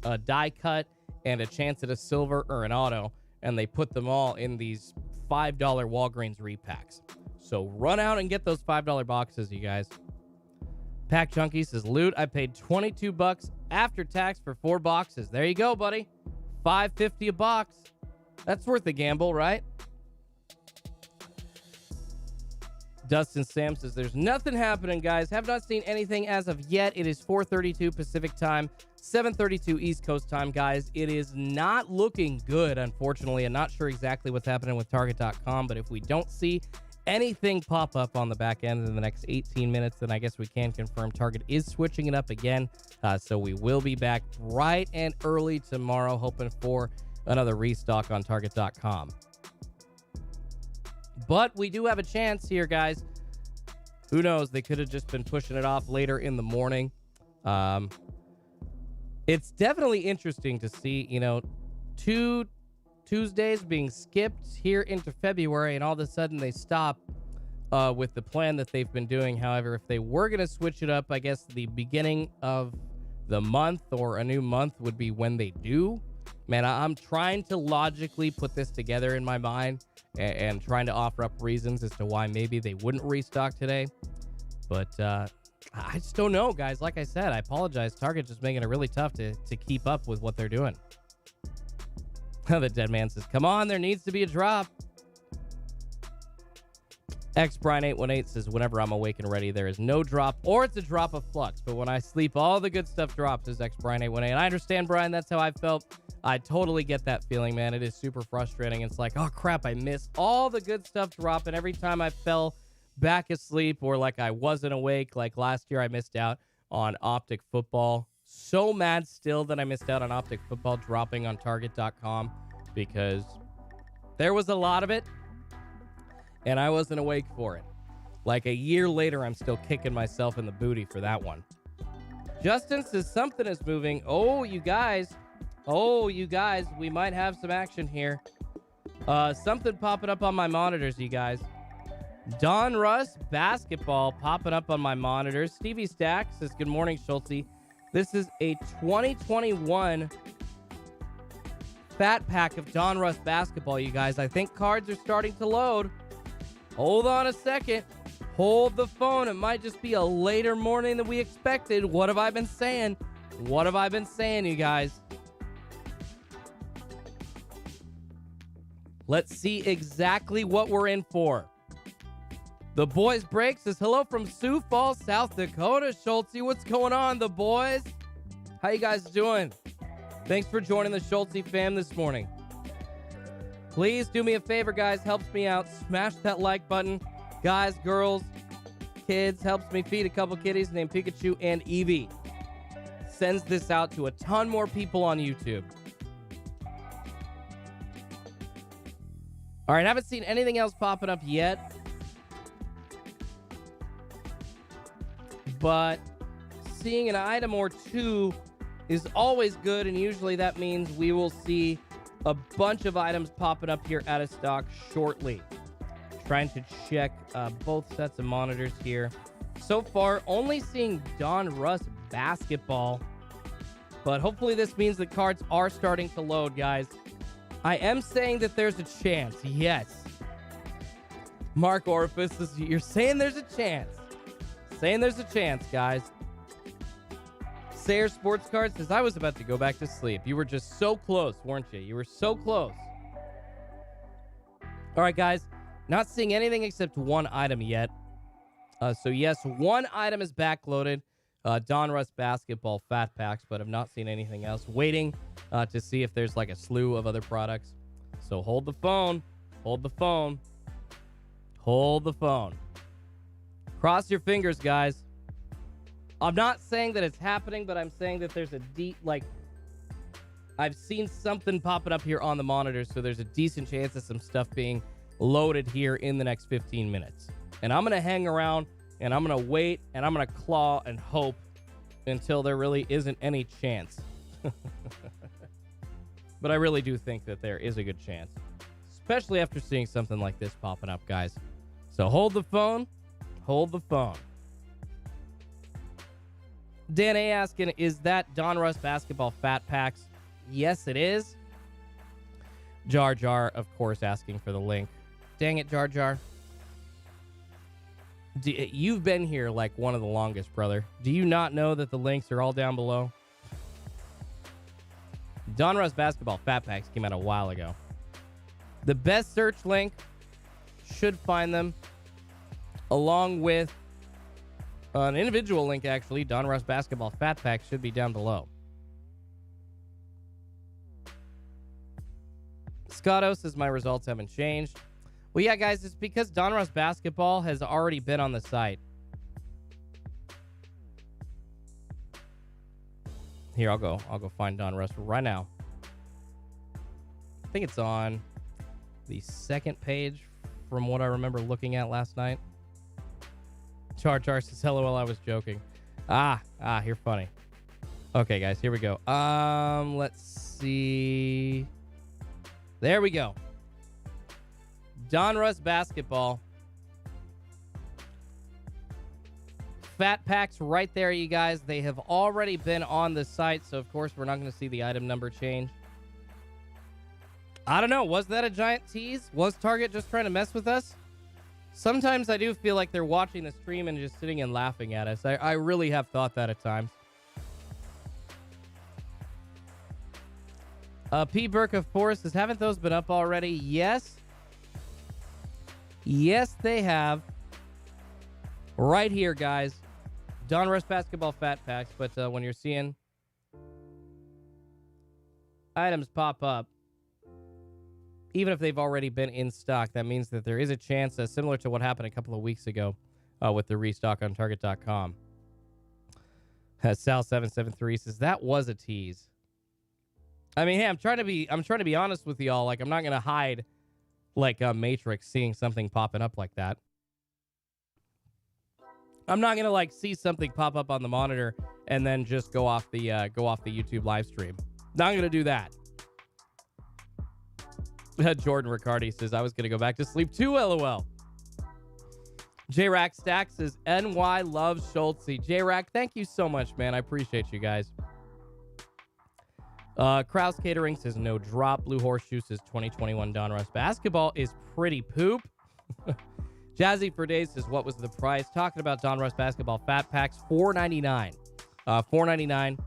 a die cut and a chance at a silver or an auto, and they put them all in these $5 Walgreens repacks. So run out and get those $5 boxes, you guys. Pack Junkie says, Loot, I paid $22 after tax for 4 boxes. There you go, buddy. $5.50 a box. That's worth a gamble, right? Dustin Sam says, there's nothing happening, guys. Have not seen anything as of yet. It is 4:32 Pacific time, 7:32 East Coast time, guys. It is not looking good, unfortunately. I'm not sure exactly what's happening with Target.com, but if we don't see anything pop up on the back end in the next 18 minutes, then I guess we can confirm Target is switching it up again. So we will be back bright and early tomorrow, hoping for another restock on Target.com. But we do have a chance here, guys. Who knows? They could have just been pushing it off later in the morning. It's definitely interesting to see, 2 Tuesdays being skipped here into February, and all of a sudden they stop with the plan that they've been doing. However, if they were going to switch it up, I guess the beginning of the month or a new month would be when they do. Man, I'm trying to logically put this together in my mind and trying to offer up reasons as to why maybe they wouldn't restock today. But I just don't know, guys. Like I said, I apologize. Target just making it really tough to keep up with what they're doing. The dead man says, come on, there needs to be a drop. XBrian818 says, whenever I'm awake and ready, there is no drop, or it's a drop of flux. But when I sleep, all the good stuff drops, says XBrian818. And I understand, Brian, that's how I felt. I totally get that feeling, man. It is super frustrating. It's like, oh, crap, I missed all the good stuff dropping every time I fell back asleep or like I wasn't awake. Like last year, I missed out on Optic Football. So mad still that I missed out on Optic Football dropping on Target.com because there was a lot of it and I wasn't awake for it. Like a year later, I'm still kicking myself in the booty for that one. Justin says something is moving. Oh, you guys, we might have some action here. Something popping up on my monitors, you guys. Donruss basketball popping up on my monitors. Stevie Stack says, good morning, Schulte. This is a 2021 fat pack of Donruss basketball, you guys. I think cards are starting to load. Hold on a second. Hold the phone. It might just be a later morning than we expected. What have I been saying? What have I been saying, you guys? Let's see exactly what we're in for. The Boys Break says, hello from Sioux Falls, South Dakota. Schulte, what's going on, the boys? How you guys doing? Thanks for joining the Schulte fam this morning. Please do me a favor, guys. Helps me out. Smash that like button. Guys, girls, kids. Helps me feed a couple kitties named Pikachu and Eevee. Sends this out to a ton more people on YouTube. All right, haven't seen anything else popping up yet. But seeing an item or two is always good, and usually that means we will see a bunch of items popping up here out of stock shortly. Trying to check both sets of monitors here. So far, only seeing Donruss basketball, but hopefully this means the cards are starting to load, guys. I am saying that there's a chance. Yes. Mark Orifice, you're saying there's a chance. Saying there's a chance, guys. Sayer Sports Card says, I was about to go back to sleep. You were just so close, weren't you? You were so close. All right, guys. Not seeing anything except one item yet. So, yes, one item is backloaded. Donruss basketball fat packs, but I've not seen anything else. Waiting to see if there's like a slew of other products. So hold the phone. Hold the phone. Hold the phone. Cross your fingers, guys. I'm not saying that it's happening, but I'm saying that there's a deep, like, I've seen something popping up here on the monitor, so there's a decent chance of some stuff being loaded here in the next 15 minutes. And I'm going to hang around, and I'm going to wait, and I'm going to claw and hope until there really isn't any chance. But I really do think that there is a good chance, especially after seeing something like this popping up, guys. So hold the phone. Hold the phone. Dan A asking, is that Donruss basketball fat packs? Yes, it is. Jar Jar, of course, asking for the link. Dang it, Jar Jar. You've been here like one of the longest, brother. Do you not know that the links are all down below? Donruss basketball fat packs came out a while ago. The best search link should find them, along with an individual link, actually. Donruss basketball fat packs should be down below. Scotto says my results haven't changed. Well, yeah, guys, it's because Donruss basketball has already been on the site. Here, I'll go find Donruss right now. I think it's on the second page from what I remember looking at last night. Char says, LOL, I was joking. You're funny. Okay, guys, here we go. Let's see. There we go. Donruss basketball. Fat packs right there, you guys. They have already been on the site, so of course we're not going to see the item number change. I don't know. Was that a giant tease? Was Target just trying to mess with us? Sometimes I do feel like they're watching the stream and just sitting and laughing at us. I really have thought that at times. P. Burke of Forest says, haven't those been up already? Yes. Yes, they have. Right here, guys. Donruss basketball fat packs. But when you're seeing items pop up, even if they've already been in stock, that means that there is a chance, similar to what happened a couple of weeks ago with the restock on Target.com. Sal773 says, that was a tease. I mean, hey, I'm trying to be honest with y'all. Like, I'm not going to hide like a Matrix seeing something popping up like that. I'm not going to like see something pop up on the monitor and then just go off the YouTube live stream. Not going to do that. Jordan Riccardi says, I was going to go back to sleep too, LOL. J-Rack Stack says, NY loves Schultze. J-Rack, thank you so much, man. I appreciate you guys. Kraus Catering says, no drop. Blue Horseshoe says, 2021 Donruss basketball is pretty poop. Jazzy for Days says, what was the price? Talking about Donruss basketball fat packs, $4.99. $4.99.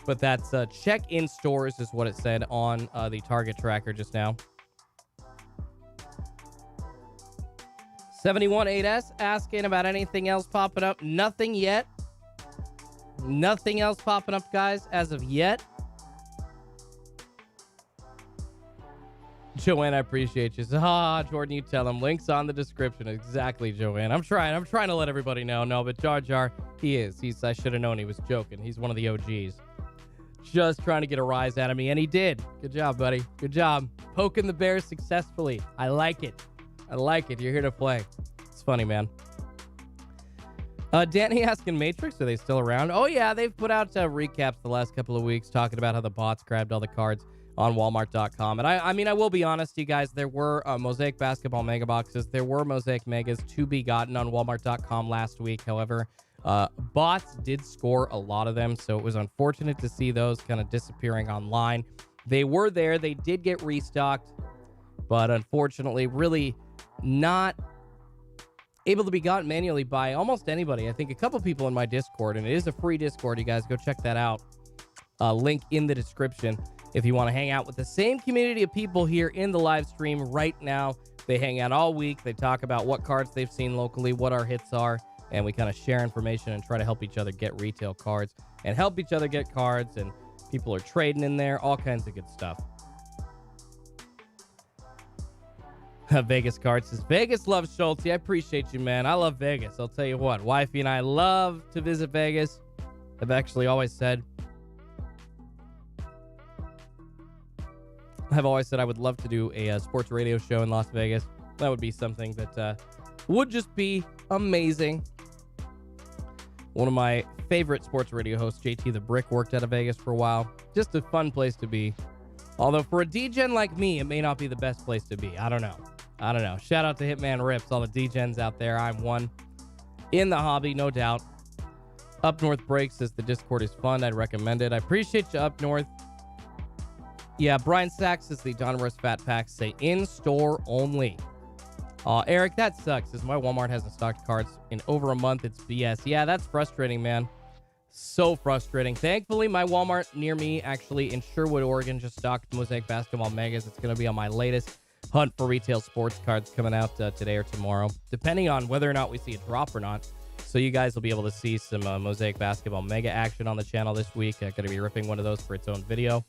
But that's check in stores is what it said on the Target tracker just now. 718S asking about anything else popping up. Nothing yet. Nothing else popping up, guys, as of yet. Joanne, I appreciate you. Jordan, you tell him. Links on the description. Exactly, Joanne. I'm trying to let everybody know. No, but Jar Jar, he is. I should have known he was joking. He's one of the OGs. Just trying to get a rise out of me, and he did. Good job, buddy. Good job. Poking the bear successfully. I like it. I like it. You're here to play. It's funny, man. Danny asking Matrix, are they still around? Oh, yeah. They've put out recaps the last couple of weeks talking about how the bots grabbed all the cards on Walmart.com. And I mean, I will be honest, you guys, there were Mosaic basketball mega boxes. There were Mosaic megas to be gotten on Walmart.com last week. However, bots did score a lot of them, so it was unfortunate to see those kind of disappearing online. They were there. They did get restocked, but unfortunately, really not able to be gotten manually by almost anybody. I think a couple people in my Discord, and it is a free Discord. You guys go check that out. Link in the description if you want to hang out with the same community of people here in the live stream right now. They hang out all week. They talk about what cards they've seen locally, what our hits are, and we kind of share information and try to help each other get retail cards and help each other get cards, and people are trading in there, all kinds of good stuff. Vegas Cards says, Vegas loves Schulte. I appreciate you, man. I love Vegas. I'll tell you what, wifey and I love to visit Vegas. I've actually always said I would love to do a sports radio show in Las Vegas. That would be something that would just be amazing. One of my favorite sports radio hosts, JT the Brick, worked out of Vegas for a while. Just a fun place to be. Although for a D-Gen like me, it may not be the best place to be. I don't know. Shout out to Hitman Rips, all the D-Gens out there. I'm one in the hobby, no doubt. Up North Break says the Discord is fun. I'd recommend it. I appreciate you, Up North. Yeah, Brian Sachs says the Donruss Fat Packs say in-store only. Eric, that sucks, as my Walmart hasn't stocked cards in over a month. It's BS. Yeah, that's frustrating, man. So frustrating. Thankfully, my Walmart near me, actually in Sherwood, Oregon, just stocked Mosaic Basketball Megas. It's going to be on my latest hunt for retail sports cards coming out today or tomorrow, depending on whether or not we see a drop or not. So you guys will be able to see some Mosaic Basketball Mega action on the channel this week. I'm going to be ripping one of those for its own video.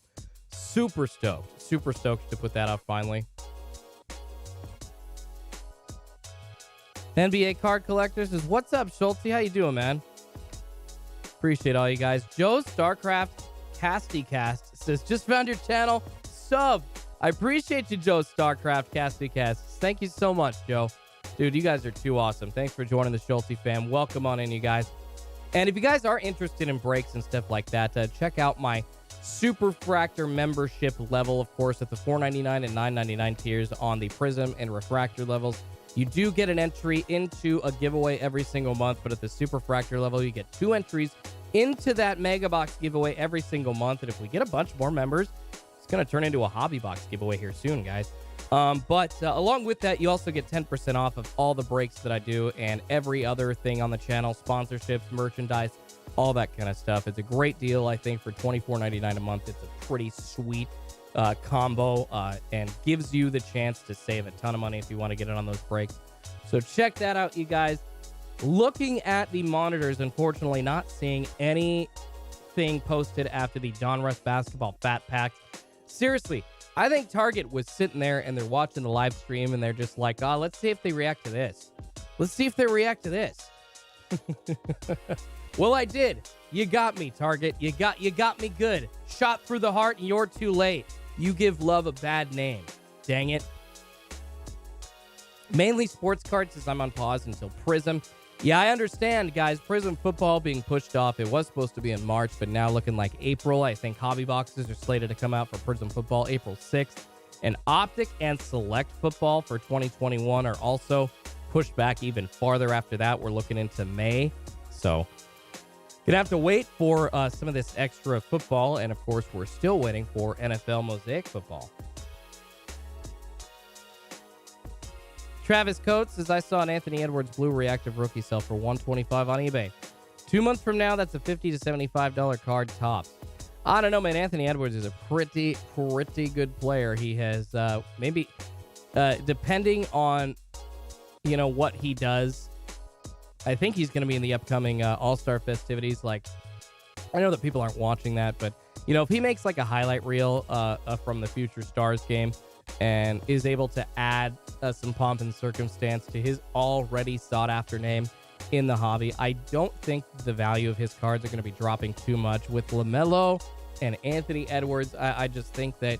Super stoked to put that out finally. NBA card collectors says, what's up, Schulte? How you doing, man? Appreciate all you guys. Joe StarCraft CastyCast says, just found your channel. Sub. I appreciate you, Joe StarCraft CastyCast. Thank you so much, Joe. Dude, you guys are too awesome. Thanks for joining the Schulte fam. Welcome on in, you guys. And if you guys are interested in breaks and stuff like that, check out my Super Fractor membership level, of course, at the $4.99 and $9.99 tiers on the Prism and Refractor levels. You do get an entry into a giveaway every single month, but at the Super Fractor level, you get 2 entries into that Mega Box giveaway every single month. And if we get a bunch more members, it's going to turn into a Hobby Box giveaway here soon, guys. But along with that, you also get 10% off of all the breaks that I do and every other thing on the channel, sponsorships, merchandise, all that kind of stuff. It's a great deal, I think, for $24.99 a month. It's a pretty sweet combo and gives you the chance to save a ton of money if you want to get it on those breaks. So check that out, you guys. Looking at the monitors, unfortunately, not seeing anything posted after the Donruss Basketball Fat Packs. Seriously, I think Target was sitting there and they're watching the live stream and they're just like, oh, let's see if they react to this. Let's see if they react to this. Well, I did. You got me, Target. You got me good. Shot through the heart and you're too late. You give love a bad name. Dang it. Mainly sports cards as I'm on pause until Prism. Yeah, I understand, guys. Prism football being pushed off. It was supposed to be in March, but now looking like April. I think hobby boxes are slated to come out for Prism football April 6th. And Optic and Select football for 2021 are also pushed back even farther after that. We're looking into May. So gonna have to wait for some of this extra football. And of course, we're still waiting for NFL Mosaic football. Travis Coates says, I saw an Anthony Edwards blue reactive rookie sell for $125 on eBay. 2 months from now, that's a $50 to $75 card tops. I don't know, man. Anthony Edwards is a pretty good player. He has maybe, depending on, what he does, I think he's going to be in the upcoming All-Star festivities. Like, I know that people aren't watching that, but, if he makes like a highlight reel from the Future Stars game, and is able to add some pomp and circumstance to his already sought-after name in the hobby, I don't think the value of his cards are going to be dropping too much. With LaMelo and Anthony Edwards, I just think that,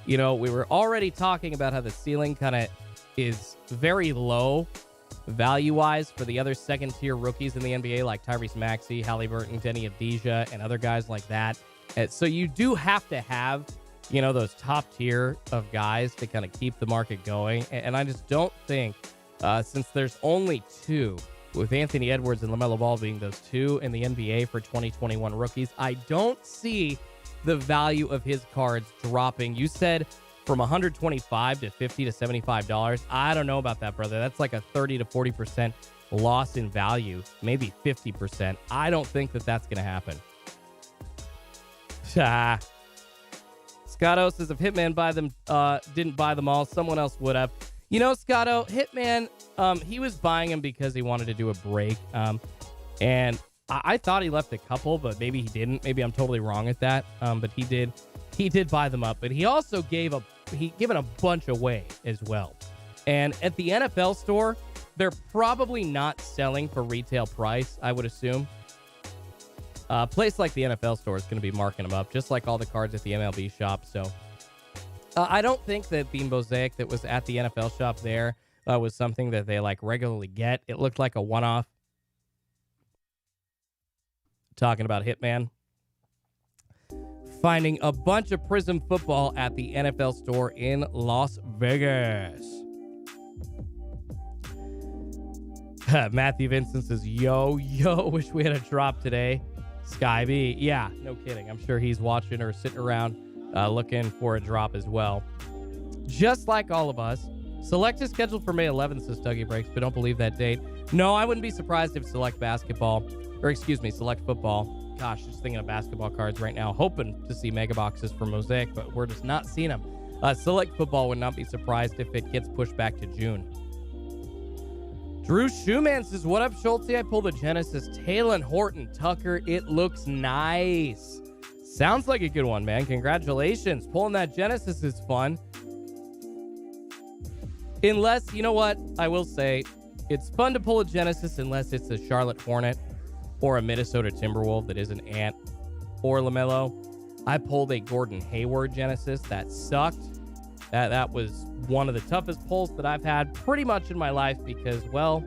we were already talking about how the ceiling kind of is very low value-wise for the other second-tier rookies in the NBA, like Tyrese Maxey, Halliburton, Denny Avdija, and other guys like that. So you do have to have those top tier of guys to kind of keep the market going. And I just don't think, since there's only 2, with Anthony Edwards and LaMelo Ball being those 2 in the NBA for 2021 rookies, I don't see the value of his cards dropping. You said from 125 to 50 to $75. I don't know about that, brother. That's like a 30 to 40% loss in value, maybe 50%. I don't think that that's going to happen. Scotto says if Hitman didn't buy them all, someone else would have. You know, Scotto, Hitman, he was buying them because he wanted to do a break. And I thought he left a couple, but maybe he didn't. Maybe I'm totally wrong at that. But he did buy them up. But he also given a bunch away as well. And at the NFL store, they're probably not selling for retail price, I would assume. A place like the NFL store is going to be marking them up, just like all the cards at the MLB shop. So I don't think that the Mosaic that was at the NFL shop there was something that they like regularly get. It looked like a one-off. Talking about Hitman. Finding a bunch of Prism football at the NFL store in Las Vegas. Matthew Vincent says, yo, wish we had a drop today. Sky B. Yeah, no kidding. I'm sure he's watching or sitting around looking for a drop as well. Just like all of us. Select is scheduled for May 11th, says Dougie Breaks, but don't believe that date. No, I wouldn't be surprised if Select football. Gosh, just thinking of basketball cards right now. Hoping to see mega boxes for Mosaic, but we're just not seeing them. Select football would not be surprised if it gets pushed back to June. Drew Schumann says, what up, Schulte? I pulled the Genesis. Talon Horton Tucker. It looks nice. Sounds like a good one, man. Congratulations. Pulling that Genesis is fun. Unless, you know what? I will say, it's fun to pull a Genesis unless it's a Charlotte Hornet or a Minnesota Timberwolf that is an Ant or LaMelo. I pulled a Gordon Hayward Genesis. That sucked. That was one of the toughest pulls that I've had pretty much in my life because, well,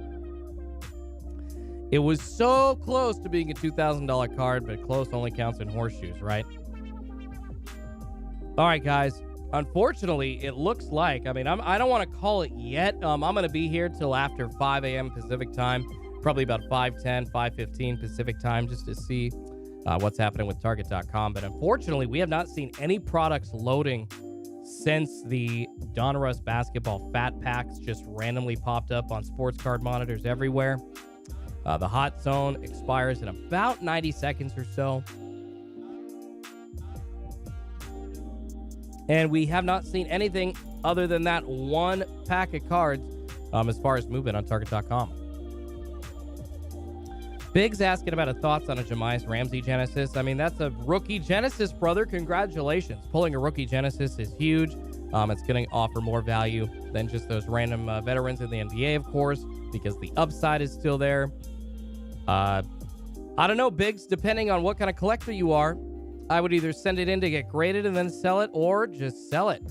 it was so close to being a $2,000 card, but close only counts in horseshoes, right? All right, guys. Unfortunately, it looks like, I don't want to call it yet. I'm going to be here till after 5 a.m. Pacific time, probably about 5:10, 5:15 Pacific time, just to see what's happening with Target.com. But unfortunately, we have not seen any products loading since the Donruss basketball fat packs just randomly popped up on sports card monitors everywhere. The hot zone expires in about 90 seconds or so. And we have not seen anything other than that one pack of cards as far as movement on Target.com. Big's asking about his thoughts on a Jamias Ramsey Genesis. That's a rookie Genesis, brother. Congratulations. Pulling a rookie Genesis is huge. It's going to offer more value than just those random veterans in the NBA, of course, because the upside is still there. I don't know, Biggs. Depending on what kind of collector you are, I would either send it in to get graded and then sell it, or just sell it.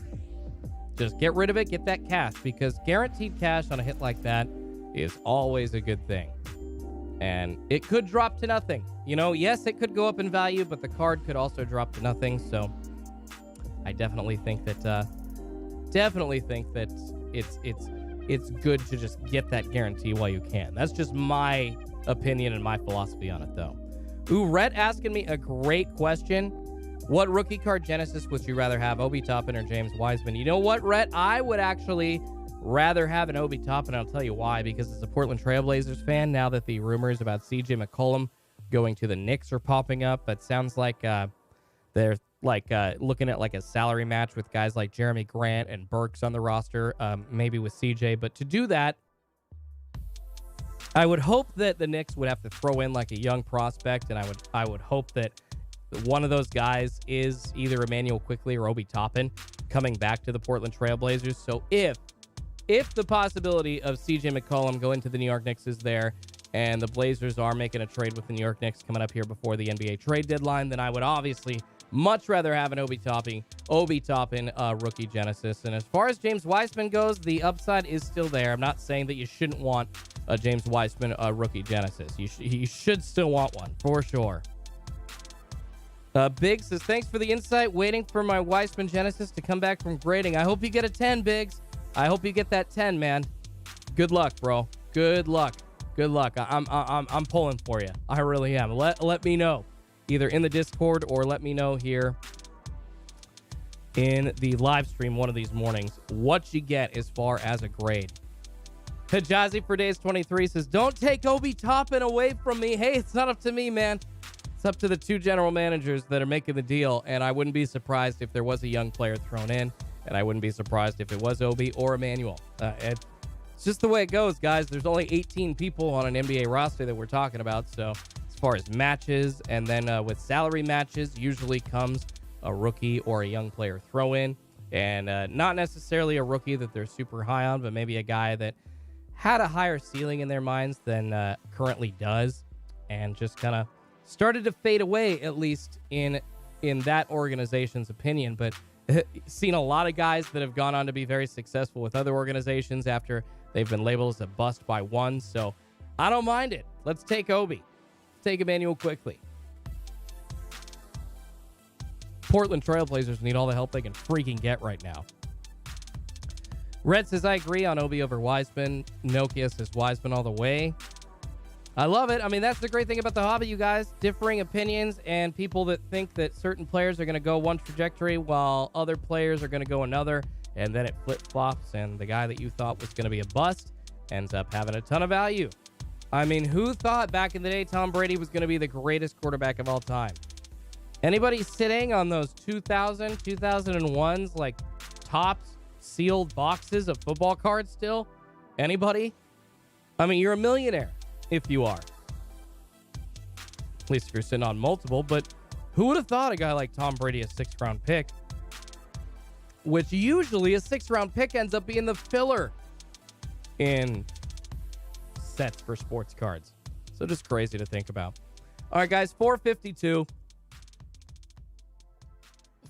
Just get rid of it, get that cash, because guaranteed cash on a hit like that is always a good thing. And it could drop to nothing. Yes, it could go up in value, but the card could also drop to nothing. So I definitely think that it's good to just get that guarantee while you can. That's just my opinion and my philosophy on it, though. Ooh, Rhett asking me a great question. What rookie card Genesis would you rather have, Obi Toppin or James Wiseman? You know what, Rhett? I would actually rather have an Obi Toppin, and I'll tell you why. Because as a Portland Trailblazers fan, now that the rumors about CJ McCollum going to the Knicks are popping up, it sounds like they're looking at like a salary match with guys like Jeremy Grant and Burks on the roster, maybe with CJ. But to do that, I would hope that the Knicks would have to throw in like a young prospect, and I would hope that one of those guys is either Emmanuel Quickley or Obi Toppin coming back to the Portland Trailblazers. So if the possibility of CJ McCollum going to the New York Knicks is there, and the Blazers are making a trade with the New York Knicks coming up here before the NBA trade deadline, then I would obviously much rather have an Obi Toppin rookie Genesis. And as far as James Wiseman goes, the upside is still there. I'm not saying that you shouldn't want a James Wiseman rookie Genesis. You should still want one, for sure. Biggs says, thanks for the insight. Waiting for my Wiseman Genesis to come back from grading. I hope you get a 10, Biggs. I hope you get that 10, man. Good luck, bro. Good luck. I'm pulling for you. I really am. Let me know either in the Discord or let me know here in the live stream one of these mornings what you get as far as a grade. Jazzy for Days 23 says, don't take Obi Toppin away from me. Hey, it's not up to me, man. It's up to the two general managers that are making the deal, and I wouldn't be surprised if there was a young player thrown in, and I wouldn't be surprised if it was Obi or Emmanuel. It's just the way it goes, guys. There's only 18 people on an NBA roster that we're talking about, so as far as matches, and then with salary matches, usually comes a rookie or a young player throw in, and not necessarily a rookie that they're super high on, but maybe a guy that had a higher ceiling in their minds than currently does, and just kind of started to fade away, at least in that organization's opinion. But seen a lot of guys that have gone on to be very successful with other organizations after they've been labeled as a bust by one. So I don't mind it. Let's take Obi. Let's take Emmanuel quickly. Portland Trailblazers need all the help they can freaking get right now. Red says, I agree on Obi over Wiseman. Nokia says Wiseman all the way. I love it. I mean, that's the great thing about the hobby, you guys. Differing opinions and people that think that certain players are going to go one trajectory while other players are going to go another, and then it flip-flops, and the guy that you thought was going to be a bust ends up having a ton of value. I mean, who thought back in the day Tom Brady was going to be the greatest quarterback of all time? Anybody sitting on those 2000, 2001s, like, tops sealed boxes of football cards still? Anybody? I mean, you're a millionaire if you are. At least if you're sitting on multiple, but who would have thought a guy like Tom Brady, a 6th-round pick, which usually a 6th-round pick ends up being the filler in sets for sports cards. So just crazy to think about. All right, guys, 452.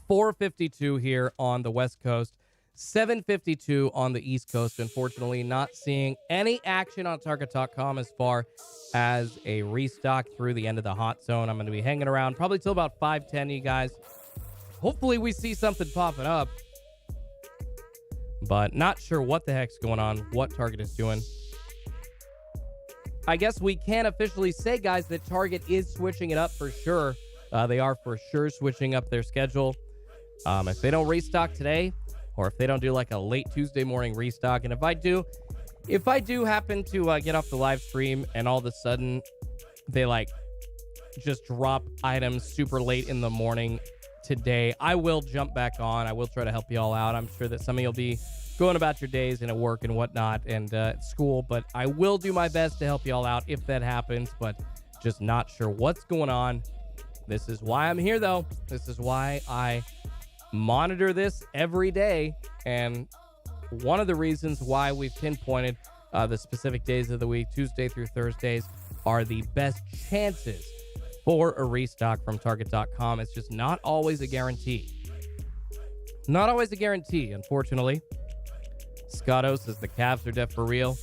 452 here on the West Coast. 752 on the East Coast. Unfortunately, not seeing any action on Target.com as far as a restock through the end of the hot zone. I'm going to be hanging around probably till about 5:10, you guys. Hopefully we see something popping up, but not sure what the heck's going on, what Target is doing. I guess we can officially say, guys, that Target is switching it up for sure. They are for sure switching up their schedule. If they don't restock today, or if they don't do like a late Tuesday morning restock, and if I do happen to get off the live stream and all of a sudden they like just drop items super late in the morning today, I will jump back on. I will try to help you all out. I'm sure that some of you'll be going about your days and at work and whatnot and school, but I will do my best to help you all out if that happens, but just not sure what's going on. This is why I'm here, though. This is why I monitor this every day, and one of the reasons why we've pinpointed the specific days of the week, Tuesday through Thursdays, are the best chances for a restock from Target.com. It's just not always a guarantee. Not always a guarantee, unfortunately. Scotto says the Cavs are deaf for real.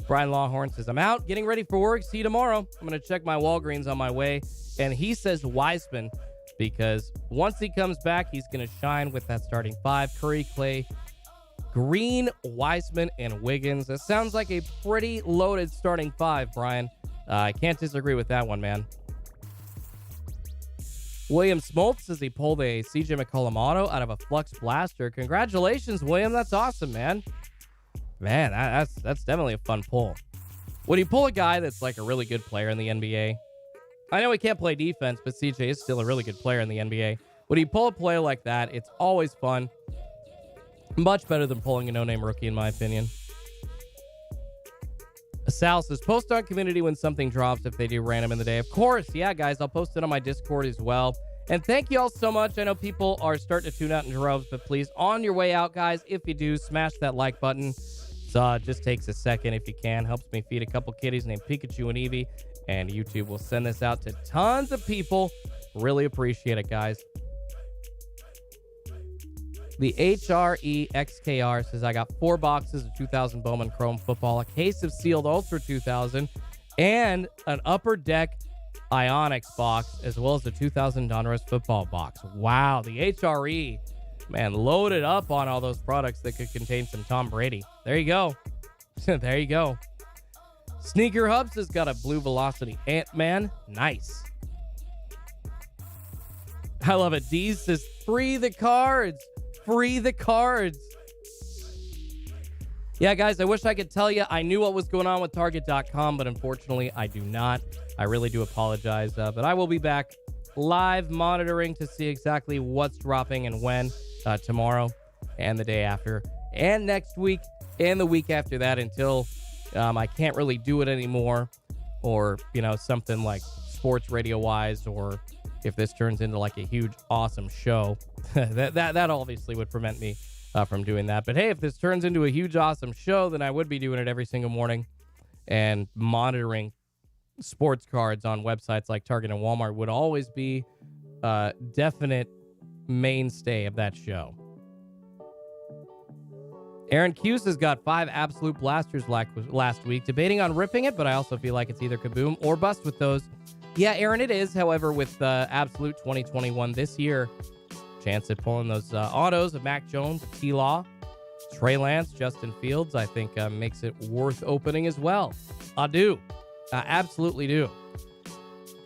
Brian Lawhorn says, I'm out, getting ready for work. See you tomorrow. I'm going to check my Walgreens on my way. And he says Wiseman, because once he comes back, he's going to shine with that starting five. Curry, Clay, Green, Wiseman, and Wiggins. That sounds like a pretty loaded starting five, Brian. I can't disagree with that one, man. William Smoltz says he pulled a CJ McCollum auto out of a Flux Blaster. Congratulations, William. That's awesome, man. Man, that's definitely a fun pull. When you pull a guy that's like a really good player in the NBA, I know he can't play defense, but CJ is still a really good player in the NBA. When you pull a player like that, it's always fun. Much better than pulling a no-name rookie, in my opinion. Sal says, post on community when something drops if they do random in the day. Of course, yeah, guys, I'll post it on my Discord as well. And thank you all so much. I know people are starting to tune out in droves, but please, on your way out, guys, if you do, smash that like button. It just takes a second if you can. Helps me feed a couple kitties named Pikachu and Eevee. And YouTube will send this out to tons of people. Really appreciate it, guys. The HREXKR says, I got 4 boxes of 2000 Bowman Chrome Football, a case of sealed Ultra 2000, and an Upper Deck Ionics box, as well as the 2000 Donruss Football box. Wow, the HRE, man, loaded up on all those products that could contain some Tom Brady. There you go. There you go. Sneaker Hubs has got a Blue Velocity Ant-Man. Nice. I love it. Deez says, free the cards. Free the cards. Yeah, guys, I wish I could tell you I knew what was going on with Target.com, but unfortunately, I do not. I really do apologize, but I will be back live monitoring to see exactly what's dropping and when tomorrow and the day after and next week and the week after that until I can't really do it anymore, or, you know, something like sports radio wise, or if this turns into like a huge, awesome show, that obviously would prevent me from doing that. But hey, if this turns into a huge, awesome show, then I would be doing it every single morning, and monitoring sports cards on websites like Target and Walmart would always be a definite mainstay of that show. Aaron Cuse has got 5 absolute blasters last week, debating on ripping it, but I also feel like it's either kaboom or bust with those. Yeah, Aaron, it is. However, with Absolute 2021 this year, chance at pulling those autos of Mac Jones, T-Law, Trey Lance, Justin Fields, I think makes it worth opening as well. I do. I absolutely do.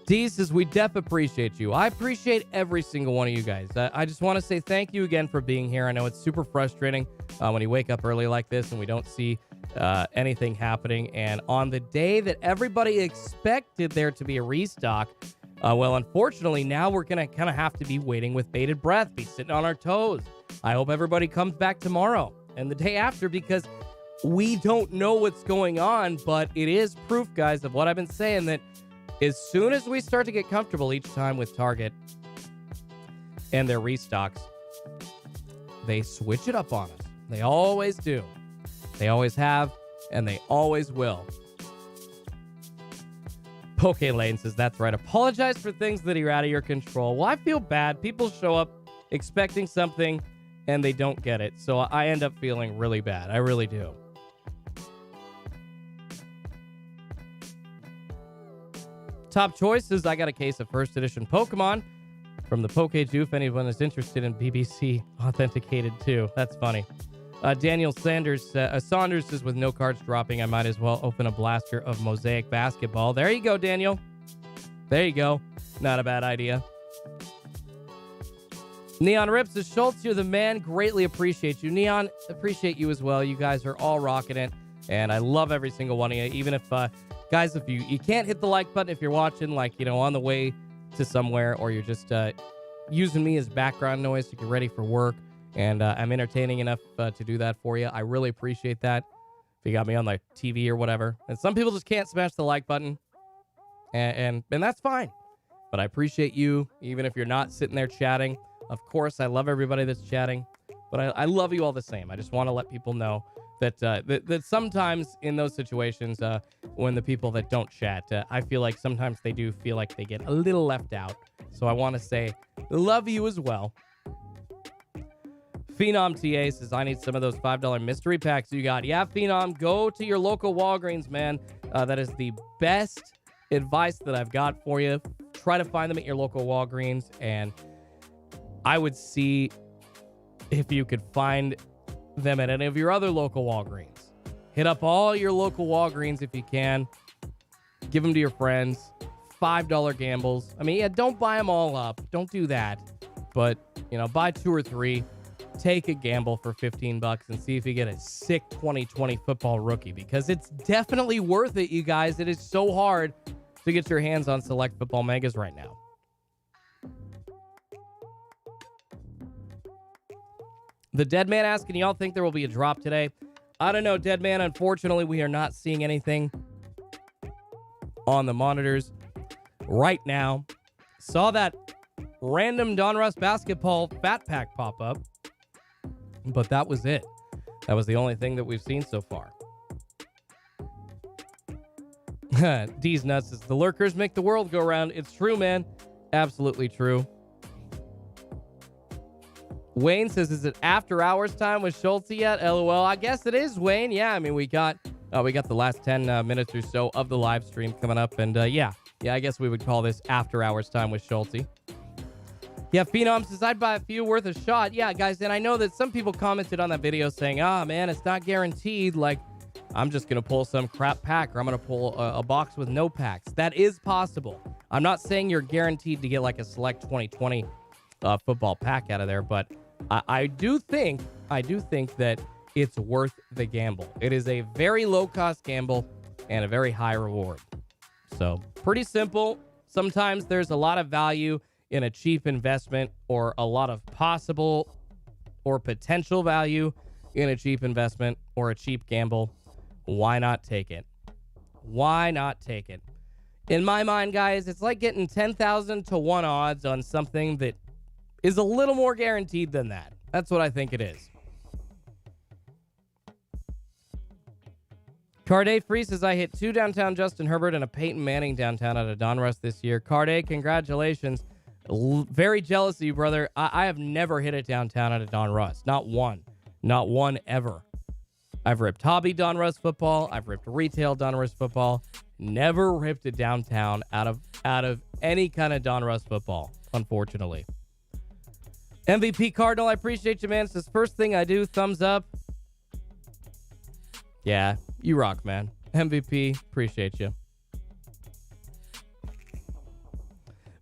D says, we def appreciate you. I appreciate every single one of you guys. I just want to say thank you again for being here. I know it's super frustrating when you wake up early like this and we don't see anything happening. And on the day that everybody expected there to be a restock, well, unfortunately, now we're going to kind of have to be waiting with bated breath, be sitting on our toes. I hope everybody comes back tomorrow and the day after, because we don't know what's going on, but it is proof, guys, of what I've been saying, that as soon as we start to get comfortable each time with Target and their restocks, they switch it up on us. They always do. They always have, and they always will. Poke Lane says, that's right. Apologize for things that are out of your control. Well, I feel bad. People show up expecting something, and they don't get it. So I end up feeling really bad. I really do. Top choices, I got a case of first edition Pokemon from the PokeJu, if anyone is interested in BBC authenticated too. That's funny. Daniel Saunders says, with no cards dropping, I might as well open a blaster of Mosaic basketball. There you go, Daniel. There you go. Not a bad idea. Neon Rips says, Schultz, you're the man. Greatly appreciate you. Neon, appreciate you as well. You guys are all rocking it, and I love every single one of you. Even if, guys, if you can't hit the like button if you're watching, like, you know, on the way to somewhere, or you're just using me as background noise to get ready for work, and I'm entertaining enough to do that for you. I really appreciate that. If you got me on like TV or whatever. And some people just can't smash the like button, and that's fine. But I appreciate you, even if you're not sitting there chatting. Of course, I love everybody that's chatting, but I love you all the same. I just want to let people know that that sometimes in those situations, when the people that don't chat, I feel like sometimes they do feel like they get a little left out. So I want to say, love you as well. Phenom TA says, I need some of those $5 mystery packs you got. Yeah, Phenom, go to your local Walgreens, man. That is the best advice that I've got for you. Try to find them at your local Walgreens, and I would see if you could find them at any of your other local Walgreens. Hit up all your local Walgreens if you can. Give them to your friends. $5 gambles. I mean, yeah, don't buy them all up. Don't do that. But, you know, buy 2 or 3. Take a gamble for $15 and see if you get a sick 2020 football rookie, because it's definitely worth it, you guys. It is so hard to get your hands on select football megas right now. The Dead Man asking, y'all think there will be a drop today? I don't know, Dead Man. Unfortunately, we are not seeing anything on the monitors right now. Saw that random Donruss basketball fat pack pop up, but that was it. That was the only thing that we've seen so far. D's nuts says, the lurkers make the world go round. It's true, man. Absolutely true. Wayne says, is it after hours time with Schultz yet? LOL. I guess it is, Wayne. Yeah, I mean, we got the last 10 minutes or so of the live stream coming up, and yeah, I guess we would call this after hours time with Schultz. Yeah, Phenom says, I'd buy a few worth a shot. Yeah, guys, and I know that some people commented on that video saying, man, it's not guaranteed. Like, I'm just going to pull some crap pack, or I'm going to pull a box with no packs. That is possible. I'm not saying you're guaranteed to get like a select 2020 football pack out of there. But I do think that it's worth the gamble. It is a very low-cost gamble and a very high reward. So pretty simple. Sometimes there's a lot of value in a cheap investment, or a lot of possible or potential value in a cheap investment or a cheap gamble. Why not take it? Why not take it? In my mind, guys, it's like getting 10,000 to 1 odds on something that is a little more guaranteed than that. That's what I think it is. Carday Free says, I hit 2 downtown Justin Herbert and a Peyton Manning downtown out of Donruss this year. Carday, congratulations. Very jealous of you, brother. I have never hit it downtown out of Donruss. Not one. Not one ever. I've ripped hobby Donruss football. I've ripped retail Donruss football. Never ripped it downtown out of any kind of Donruss football, unfortunately. MVP Cardinal, I appreciate you, man. It's the first thing I do. Thumbs up. Yeah, you rock, man. MVP, appreciate you.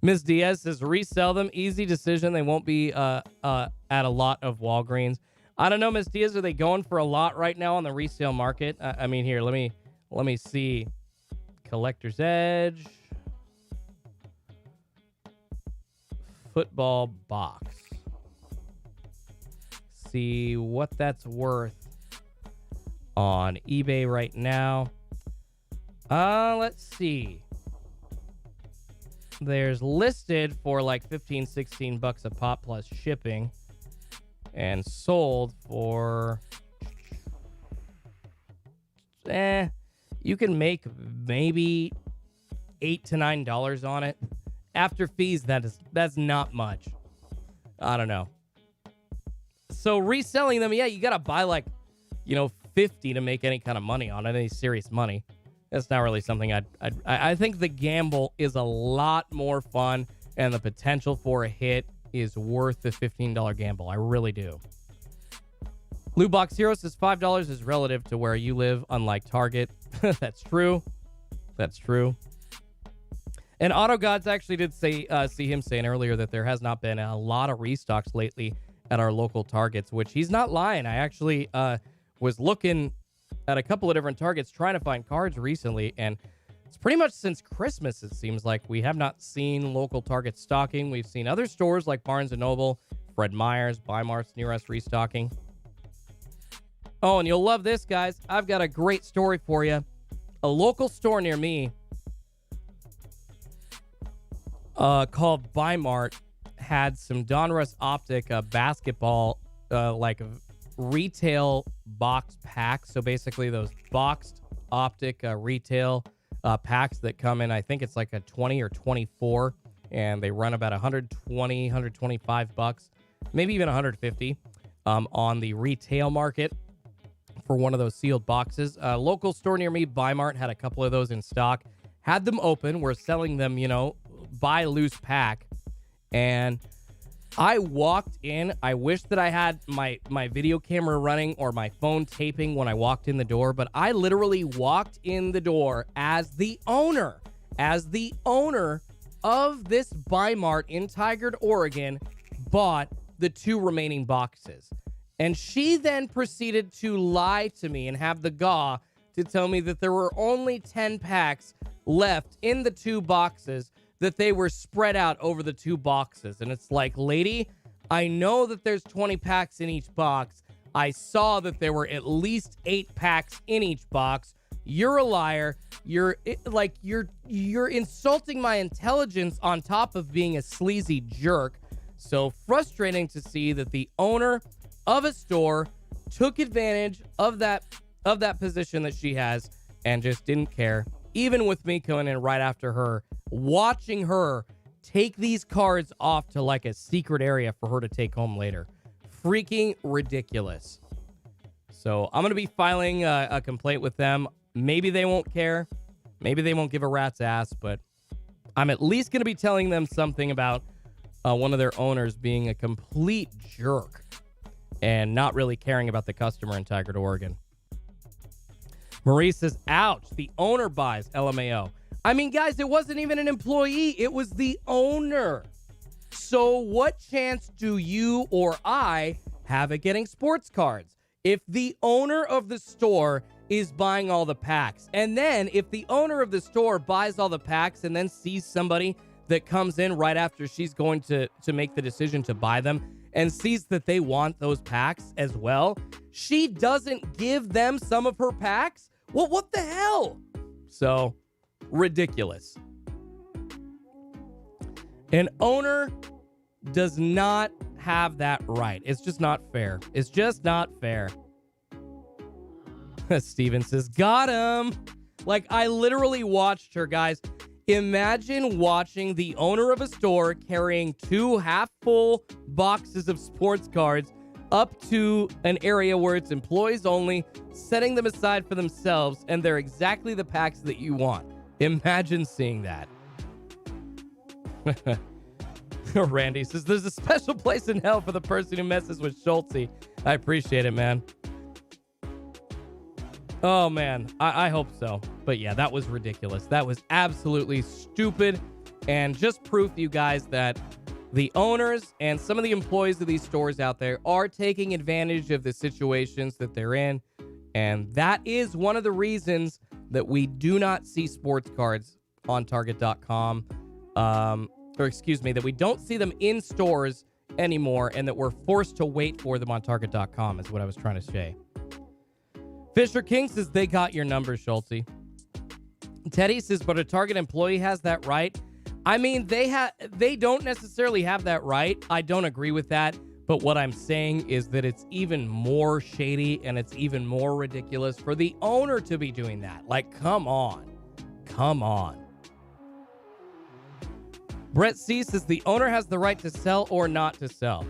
Ms. Diaz says, resell them. Easy decision. They won't be at a lot of Walgreens. I don't know, Ms. Diaz. Are they going for a lot right now on the resale market? I mean, here, let me see. Collector's Edge. Football box. See what that's worth on eBay right now. Let's see. There's listed for like 15, 16 bucks a pop plus shipping, and sold for you can make maybe $8 to $9 on it. After fees, that's not much. I don't know. So reselling them, yeah, you gotta buy like, 50 to make any kind of money on it, any serious money. That's not really something I think the gamble is a lot more fun, and the potential for a hit is worth the $15 gamble. I really do. Blue Box Hero says $5 is relative to where you live, unlike Target. That's true. That's true. And Auto Gods actually did say, see him saying earlier that there has not been a lot of restocks lately at our local Targets, which he's not lying. I actually was looking at a couple of different Targets trying to find cards recently, and it's pretty much since Christmas, it seems like, we have not seen local Target stocking. We've seen other stores like Barnes & Noble, Fred Meyer's, Buy Marts near us restocking. Oh, and you'll love this, guys. I've got a great story for you. A local store near me called Buy Mart had some Donruss Optic basketball retail box packs. So basically those boxed Optic retail packs that come in, I think it's like a 20 or 24, and they run about 120, 125 bucks, maybe even 150 on the retail market for one of those sealed boxes. A local store near me, Buy Mart, had a couple of those in stock. Had them open. We're selling them, buy loose pack. And I walked in. I wish that I had my video camera running or my phone taping when I walked in the door, but I literally walked in the door as the owner of this Buy Mart in Tigard, Oregon, bought the 2 remaining boxes. And she then proceeded to lie to me and have the gall to tell me that there were only 10 packs left in the 2 boxes, that they were spread out over the 2 boxes. And it's like, lady, I know that there's 20 packs in each box. I saw that there were at least 8 packs in each box. You're a liar. You're insulting my intelligence on top of being a sleazy jerk. So frustrating to see that the owner of a store took advantage of that position that she has and just didn't care. Even with me coming in right after her, watching her take these cards off to like a secret area for her to take home later. Freaking ridiculous. So I'm going to be filing a complaint with them. Maybe they won't care. Maybe they won't give a rat's ass, but I'm at least going to be telling them something about one of their owners being a complete jerk and not really caring about the customer in Tigard, Oregon. Marie says, ouch, the owner buys, LMAO. I mean, guys, it wasn't even an employee. It was the owner. So what chance do you or I have at getting sports cards if the owner of the store is buying all the packs? And then if the owner of the store buys all the packs and then sees somebody that comes in right after she's going to make the decision to buy them and sees that they want those packs as well, she doesn't give them some of her packs? Well, what the hell? So, ridiculous. An owner does not have that right. It's just not fair. It's just not fair. Steven says, got him. Like, I literally watched her, guys. Imagine watching the owner of a store carrying 2 half-full boxes of sports cards up to an area where it's employees only, setting them aside for themselves, and they're exactly the packs that you want. Imagine seeing that. Randy says, there's a special place in hell for the person who messes with Schulte. I appreciate it, man. Oh, man. I hope so. But yeah, that was ridiculous. That was absolutely stupid. And just proof, you guys, that the owners and some of the employees of these stores out there are taking advantage of the situations that they're in. And that is one of the reasons that we do not see sports cards on Target.com. That we don't see them in stores anymore and that we're forced to wait for them on Target.com is what I was trying to say. Fisher King says, they got your number, Schulte. Teddy says, but a Target employee has that right. I mean, they don't necessarily have that right. I don't agree with that. But what I'm saying is that it's even more shady and it's even more ridiculous for the owner to be doing that. Like, come on. Come on. Brett C says, the owner has the right to sell or not to sell.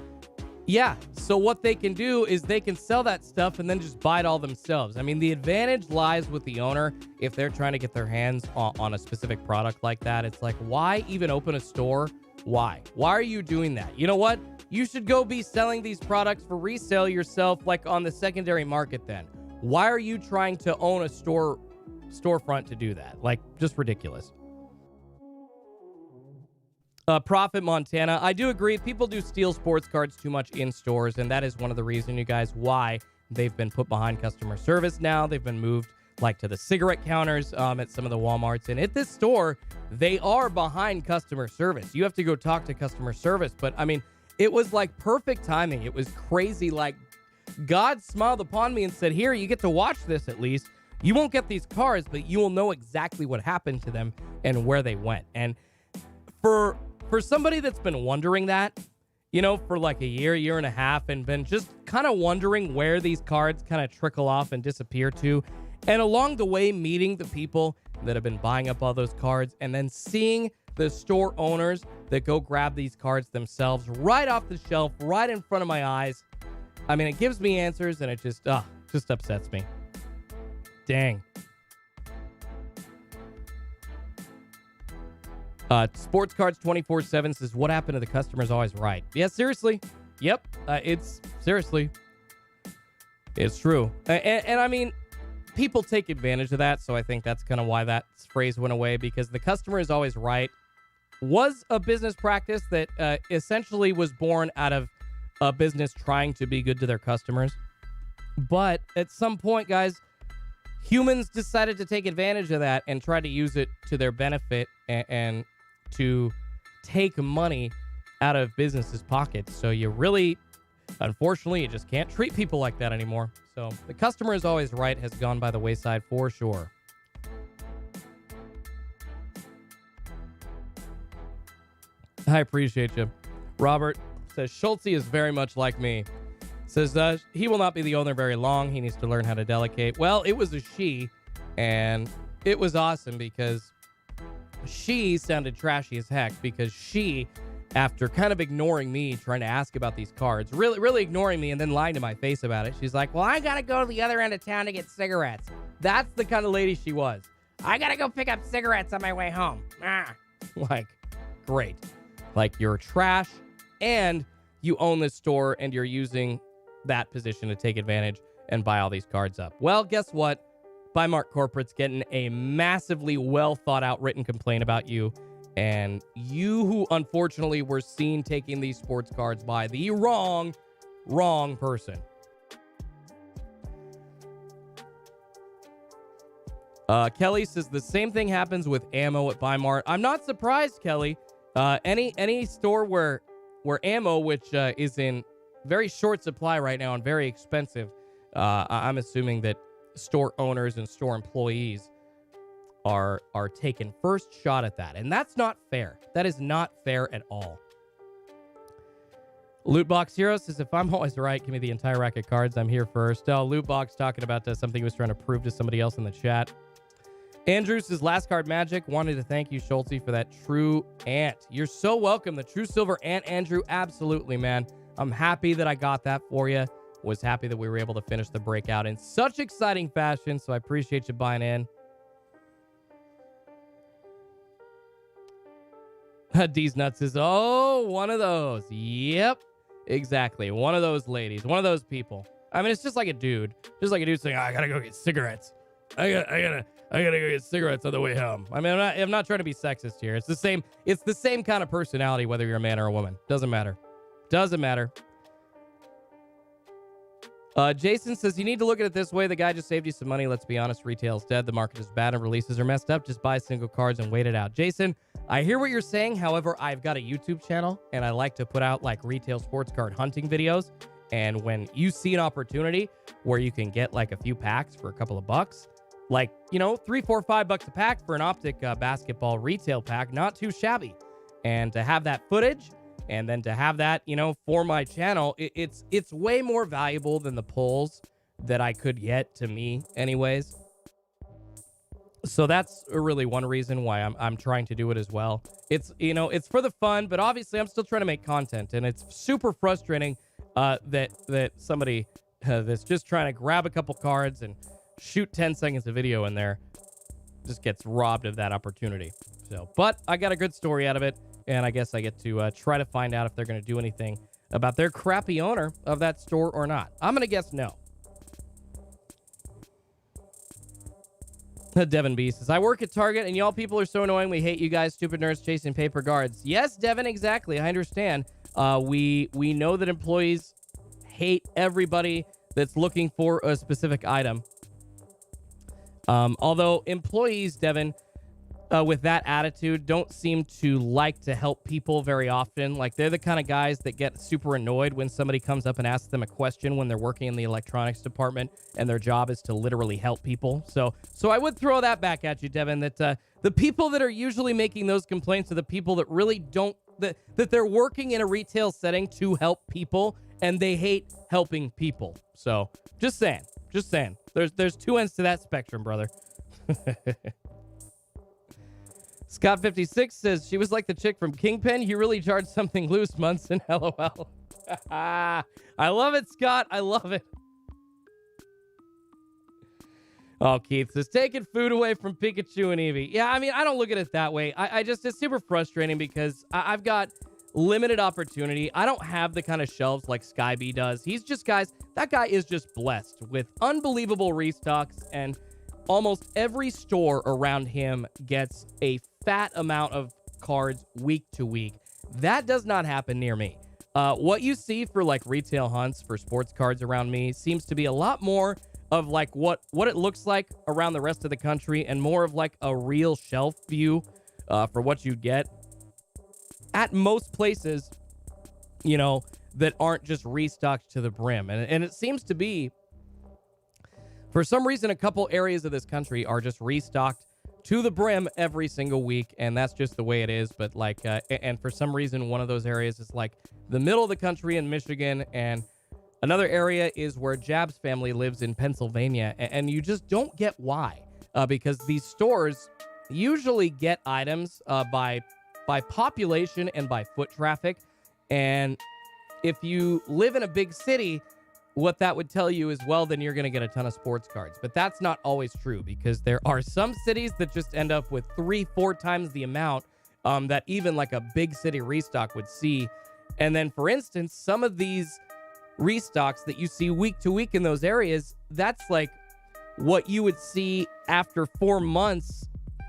Yeah, so what they can do is they can sell that stuff and then just buy it all themselves. I mean, the advantage lies with the owner if they're trying to get their hands on a specific product like that. It's like, why even open a store? Why? Why are you doing that? You know what? You should go be selling these products for resale yourself, like on the secondary market then. Why are you trying to own a storefront to do that? Like, just ridiculous. Profit Montana, I do agree. People do steal sports cards too much in stores, and that is one of the reasons, you guys, why they've been put behind customer service now. They've been moved, like, to the cigarette counters at some of the Walmarts. And at this store, they are behind customer service. You have to go talk to customer service. But, I mean, it was, like, perfect timing. It was crazy. Like, God smiled upon me and said, here, you get to watch this at least. You won't get these cards, but you will know exactly what happened to them and where they went. And for somebody that's been wondering that, you know, for like a year and a half, and been just kind of wondering where these cards kind of trickle off and disappear to, and along the way meeting the people that have been buying up all those cards, and then seeing the store owners that go grab these cards themselves right off the shelf, right in front of my eyes. I mean, it gives me answers, and it just upsets me. Dang. Sports Cards 24/7 says, what happened to the customer's always right? Yeah, seriously. Yep. It's true. And I mean, people take advantage of that. So I think that's kind of why that phrase went away, because the customer is always right was a business practice that essentially was born out of a business trying to be good to their customers. But at some point, guys, humans decided to take advantage of that and try to use it to their benefit and to take money out of businesses' pockets. So you really, unfortunately, you just can't treat people like that anymore. So the customer is always right has gone by the wayside for sure. I appreciate you. Robert says, Schulte is very much like me. Says, he will not be the owner very long. He needs to learn how to delegate. Well, it was a she, and it was awesome because she sounded trashy as heck, because she, after kind of ignoring me, trying to ask about these cards, really ignoring me and then lying to my face about it, she's like, well, I got to go to the other end of town to get cigarettes. That's the kind of lady she was. I got to go pick up cigarettes on my way home. Like, great. Like, you're trash, and you own this store, and you're using that position to take advantage and buy all these cards up. Well, guess what? Buymark Corporate's getting a massively well thought out written complaint about you, And you who unfortunately were seen taking these sports cards by the wrong person. Kelly says the same thing happens with ammo at Bimart. I'm not surprised, Kelly. Any store where ammo, which is in very short supply right now and very expensive, I'm assuming that store owners and store employees are taking first shot at that. And that's not fair. That is not fair at all. Lootbox Hero says, if I'm always right, give me the entire rack of cards. I'm here first. Lootbox talking about something he was trying to prove to somebody else in the chat. Andrew says, last card magic. Wanted to thank you, Schulte, for that true ant. You're so welcome. The true silver ant, Andrew. Absolutely, man. I'm happy that I got that for you. Was happy that we were able to finish the breakout in such exciting fashion, so I appreciate you buying in. D's Nuts says, oh, one of those. Yep, exactly. One of those ladies. One of those people. I mean, it's just like a dude. Just like a dude saying, I gotta go get cigarettes. I gotta go get cigarettes on the way home. I mean, I'm not trying to be sexist here. It's the same kind of personality, whether you're a man or a woman. Doesn't matter. Doesn't matter. Jason says, you need to look at it this way. The guy just saved you some money. Let's be honest. Retail's dead. The market is bad and releases are messed up. Just buy single cards and wait it out. Jason, I hear what you're saying. However, I've got a YouTube channel and I like to put out like retail sports card hunting videos. And when you see an opportunity where you can get like a few packs for a couple of bucks, like, you know, $3, $4, $5 a pack for an Optic basketball retail pack, not too shabby. And to have that footage and then to have that, you know, for my channel, it's way more valuable than the pulls that I could get to me anyways. So that's really one reason why I'm trying to do it as well. It's, you know, it's for the fun, but obviously I'm still trying to make content, and it's super frustrating that somebody that's just trying to grab a couple cards and shoot 10 seconds of video in there just gets robbed of that opportunity. So, but I got a good story out of it, and I guess I get to try to find out if they're going to do anything about their crappy owner of that store or not. I'm going to guess no. Devin B says, I work at Target, and y'all people are so annoying. We hate you guys, stupid nerds chasing paper guards. Yes, Devin, exactly. I understand. We know that employees hate everybody that's looking for a specific item. Although employees, Devin, with that attitude don't seem to like to help people very often. Like, they're the kind of guys that get super annoyed when somebody comes up and asks them a question when they're working in the electronics department and their job is to literally help people. So I would throw that back at you, Devin, that the people that are usually making those complaints are the people that really don't, that they're working in a retail setting to help people, and they hate helping people. So just saying. There's two ends to that spectrum, brother. Scott56 says, she was like the chick from Kingpin. You really charged something loose, Munson. LOL. I love it, Scott. I love it. Oh, Keith says, taking food away from Pikachu and Eevee. Yeah, I mean, I don't look at it that way. I just, it's super frustrating because I've got limited opportunity. I don't have the kind of shelves like Skybee does. He's just, guys, that guy is just blessed with unbelievable restocks, and almost every store around him gets a fat amount of cards week to week. That does not happen near me. What you see for like retail hunts for sports cards around me seems to be a lot more of like what it looks like around the rest of the country, and more of like a real shelf view for what you get at most places, you know, that aren't just restocked to the brim. And it seems to be, for some reason, a couple areas of this country are just restocked to the brim every single week, and that's just the way it is. But like, and for some reason, one of those areas is like the middle of the country in Michigan, and another area is where Jab's family lives in Pennsylvania, and you just don't get why, because these stores usually get items by population and by foot traffic. And if you live in a big city, what that would tell you is, well, then you're going to get a ton of sports cards. But that's not always true, because there are some cities that just end up with 3-4 times the amount that even like a big city restock would see. And then, for instance, some of these restocks that you see week to week in those areas, that's like what you would see after 4 months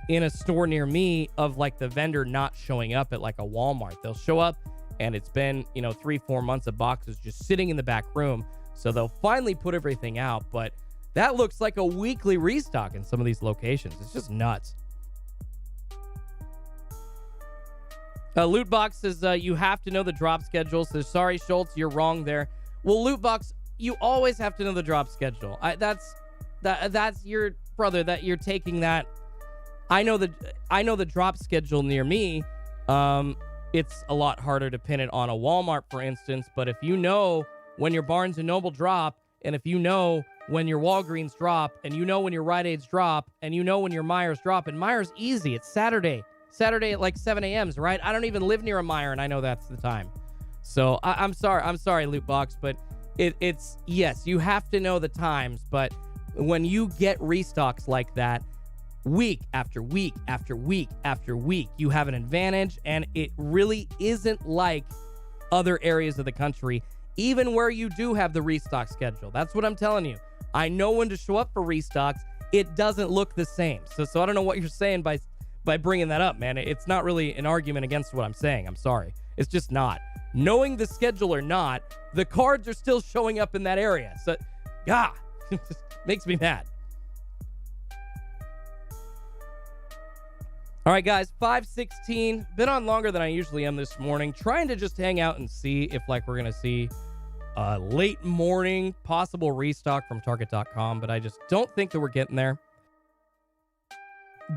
in a store near me of like the vendor not showing up at like a Walmart. They'll show up and it's been, 3-4 months of boxes just sitting in the back room. So they'll finally put everything out, but that looks like a weekly restock in some of these locations. It's just nuts. Loot Box says, you have to know the drop schedule. Says, sorry, Schultz, you're wrong there. Well, Loot Box, you always have to know the drop schedule. That's your brother, that you're taking that. I know the drop schedule near me. It's a lot harder to pin it on a Walmart, for instance. But if you know when your Barnes & Noble drop, and if you know when your Walgreens drop, and you know when your Rite Aids drop, and you know when your Myers drop, and Myers easy, it's Saturday at like 7 a.m., right? I don't even live near a Meijer, and I know that's the time. So I'm sorry, Loot Box, but it's yes, you have to know the times. But when you get restocks like that, week after week after week after week, you have an advantage, and it really isn't like other areas of the country, even where you do have the restock schedule. That's what I'm telling you. I know when to show up for restocks. It doesn't look the same. So I don't know what you're saying by bringing that up, man. It's not really an argument against what I'm saying. I'm sorry. It's just not. Knowing the schedule or not, the cards are still showing up in that area. So, it just makes me mad. All right, guys, 5:16. Been on longer than I usually am this morning. Trying to just hang out and see if, we're going to see a late morning possible restock from Target.com, but I just don't think that we're getting there.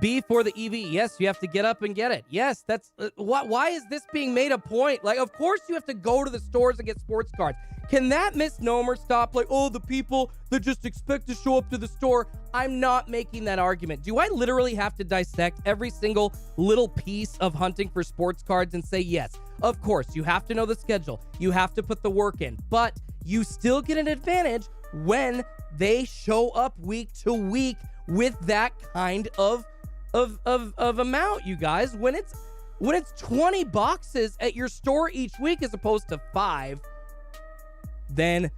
B for the EV. Yes, you have to get up and get it. Yes, that's... why is this being made a point? Of course you have to go to the stores and get sports cards. Can that misnomer stop? The people that just expect to show up to the store. I'm not making that argument. Do I literally have to dissect every single little piece of hunting for sports cards and say, yes, of course, you have to know the schedule. You have to put the work in. But you still get an advantage when they show up week to week with that kind of amount, you guys. When it's 20 boxes at your store each week as opposed to 5, then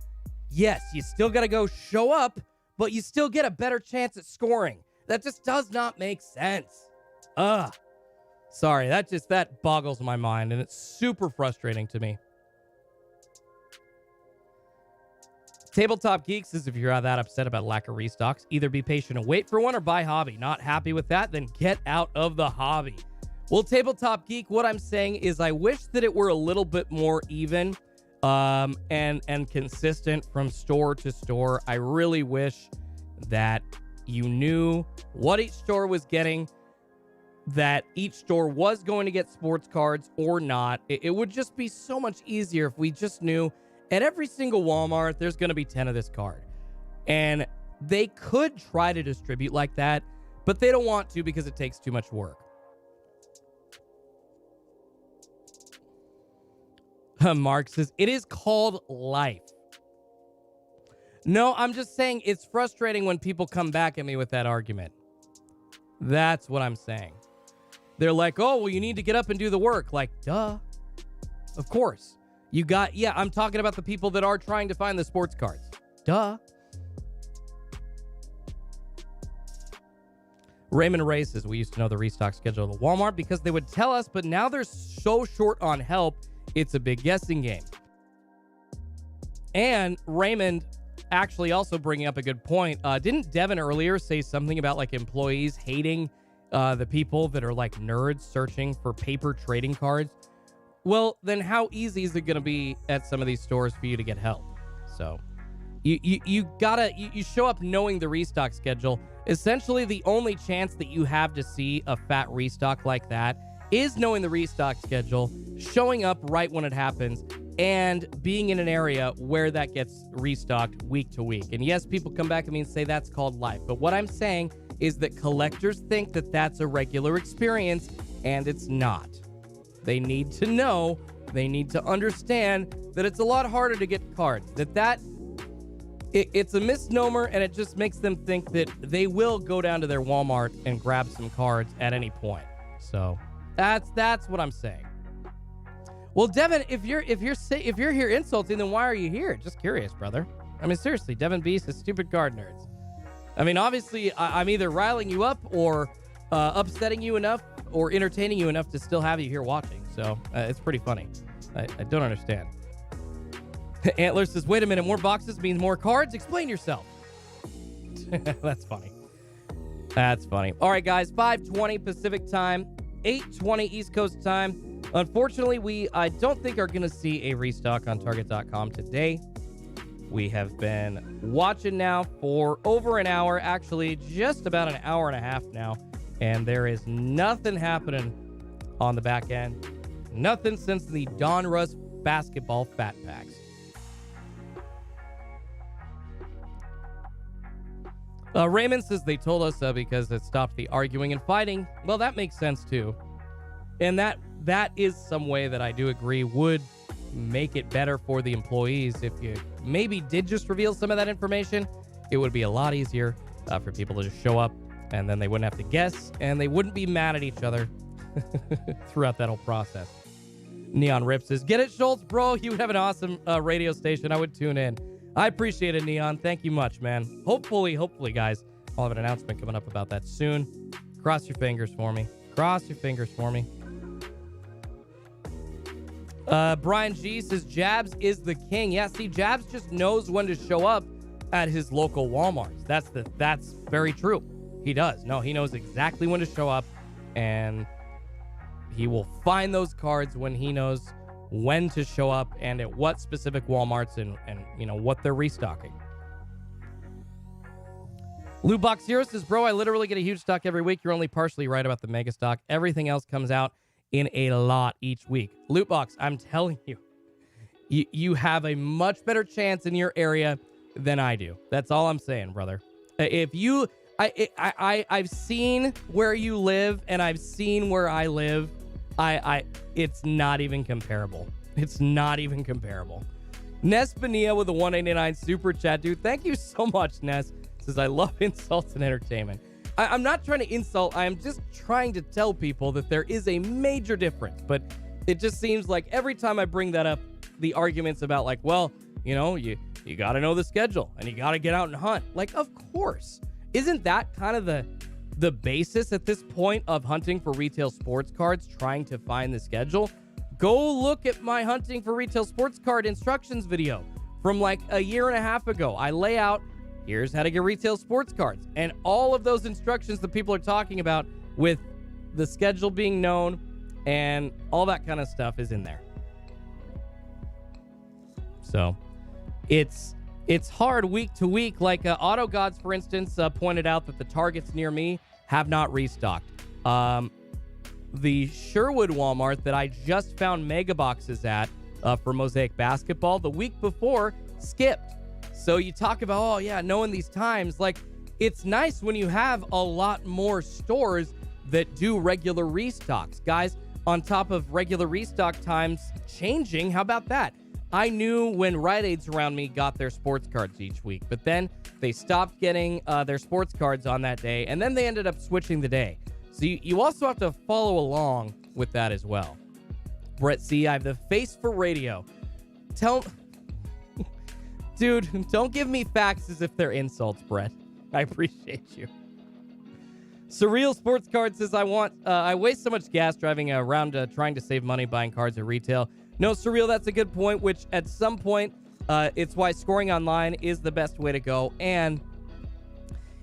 yes, you still got to go show up, but you still get a better chance at scoring. That just does not make sense. Sorry, that boggles my mind, and it's super frustrating to me. Tabletop Geek says, if you're that upset about lack of restocks, either be patient and wait for one or buy hobby. Not happy with that? Then get out of the hobby. Well, Tabletop Geek, what I'm saying is I wish that it were a little bit more even and consistent from store to store. I really wish that you knew what each store was getting, that each store was going to get sports cards or not. It would just be so much easier if we just knew at every single Walmart, there's going to be 10 of this card. And they could try to distribute like that, but they don't want to because it takes too much work. Mark says, it is called life. No, I'm just saying it's frustrating when people come back at me with that argument. That's what I'm saying. They're like, oh, well, you need to get up and do the work. Duh. Of course. I'm talking about the people that are trying to find the sports cards. Duh. Raymond Ray says, we used to know the restock schedule of Walmart because they would tell us, but now they're so short on help, it's a big guessing game. And Raymond actually also bringing up a good point. Didn't Devin earlier say something about employees hating the people that are nerds searching for paper trading cards? Well, then how easy is it going to be at some of these stores for you to get help? So you show up knowing the restock schedule. Essentially, the only chance that you have to see a fat restock like that is knowing the restock schedule, showing up right when it happens, and being in an area where that gets restocked week to week. And yes, people come back at me and say that's called life. But what I'm saying is that collectors think that that's a regular experience, and it's not. They need to know, they need to understand that it's a lot harder to get cards. It's a misnomer, and it just makes them think that they will go down to their Walmart and grab some cards at any point. So that's what I'm saying. Well, Devin, if you're here insulting, then why are you here? Just curious, brother. I mean, seriously, Devin B says stupid card nerds. I mean, obviously, I'm either riling you up or upsetting you enough or entertaining you enough to still have you here watching. So it's pretty funny. I don't understand. Antler says, wait a minute, more boxes means more cards? Explain yourself. That's funny. That's funny. All right, guys, 5:20 Pacific time, 8:20 East Coast time. Unfortunately, I don't think are going to see a restock on Target.com today. We have been watching now for over an hour, actually just about an hour and a half now, and there is nothing happening on the back end. Nothing since the Donruss basketball fat packs. Raymond says they told us because it stopped the arguing and fighting. Well, that makes sense too. And that is some way that I do agree would make it better for the employees. If you maybe did just reveal some of that information, it would be a lot easier for people to just show up, and then they wouldn't have to guess, and they wouldn't be mad at each other throughout that whole process. Neon Rip says, get it, Schultz, bro. You would have an awesome radio station. I would tune in. I appreciate it, Neon. Thank you much, man. Hopefully, guys, I'll have an announcement coming up about that soon. Cross your fingers for me. Cross your fingers for me. Brian G says, Jabs is the king. Yeah, see, Jabs just knows when to show up at his local Walmarts. That's very true. He does. No, he knows exactly when to show up, and he will find those cards when he knows when to show up and at what specific Walmarts and you know what they're restocking. Loot Box Zero says, bro, I literally get a huge stock every week. You're only partially right about the mega stock. Everything else comes out in a lot each week. Loot Box, I'm telling you, you have a much better chance in your area than I do. That's all I'm saying, brother. If you, I've seen where you live and I've seen where I live. It's not even comparable. It's not even comparable. Ness Benia with a 189 super chat, dude. Thank you so much, Ness. Says, I love insults and entertainment. I'm not trying to insult. I'm just trying to tell people that there is a major difference. But it just seems like every time I bring that up, the arguments about like, well, you know, you got to know the schedule and you got to get out and hunt. Like, of course. Isn't that kind of the basis at this point of hunting for retail sports cards, trying to find the schedule? Go look at my hunting for retail sports card instructions video from like a year and a half ago. I lay out, here's how to get retail sports cards. And all of those instructions that people are talking about with the schedule being known and all that kind of stuff is in there. So it's hard week to week. Like Auto Gods, for instance, pointed out that the Targets near me have not restocked. The Sherwood Walmart that I just found mega boxes at for Mosaic basketball the week before skipped. So you talk about, oh yeah, knowing these times, like it's nice when you have a lot more stores that do regular restocks. Guys, on top of regular restock times changing, how about that? I knew when Rite Aids around me got their sports cards each week, but then they stopped getting their sports cards on that day, and then they ended up switching the day. So you also have to follow along with that as well. Brett C., I have the face for radio. Dude, don't give me facts as if they're insults, Brett. I appreciate you. Surreal Sports Card says, I waste so much gas driving around trying to save money buying cards at retail. No, Surreal, that's a good point, which at some point, it's why scoring online is the best way to go. And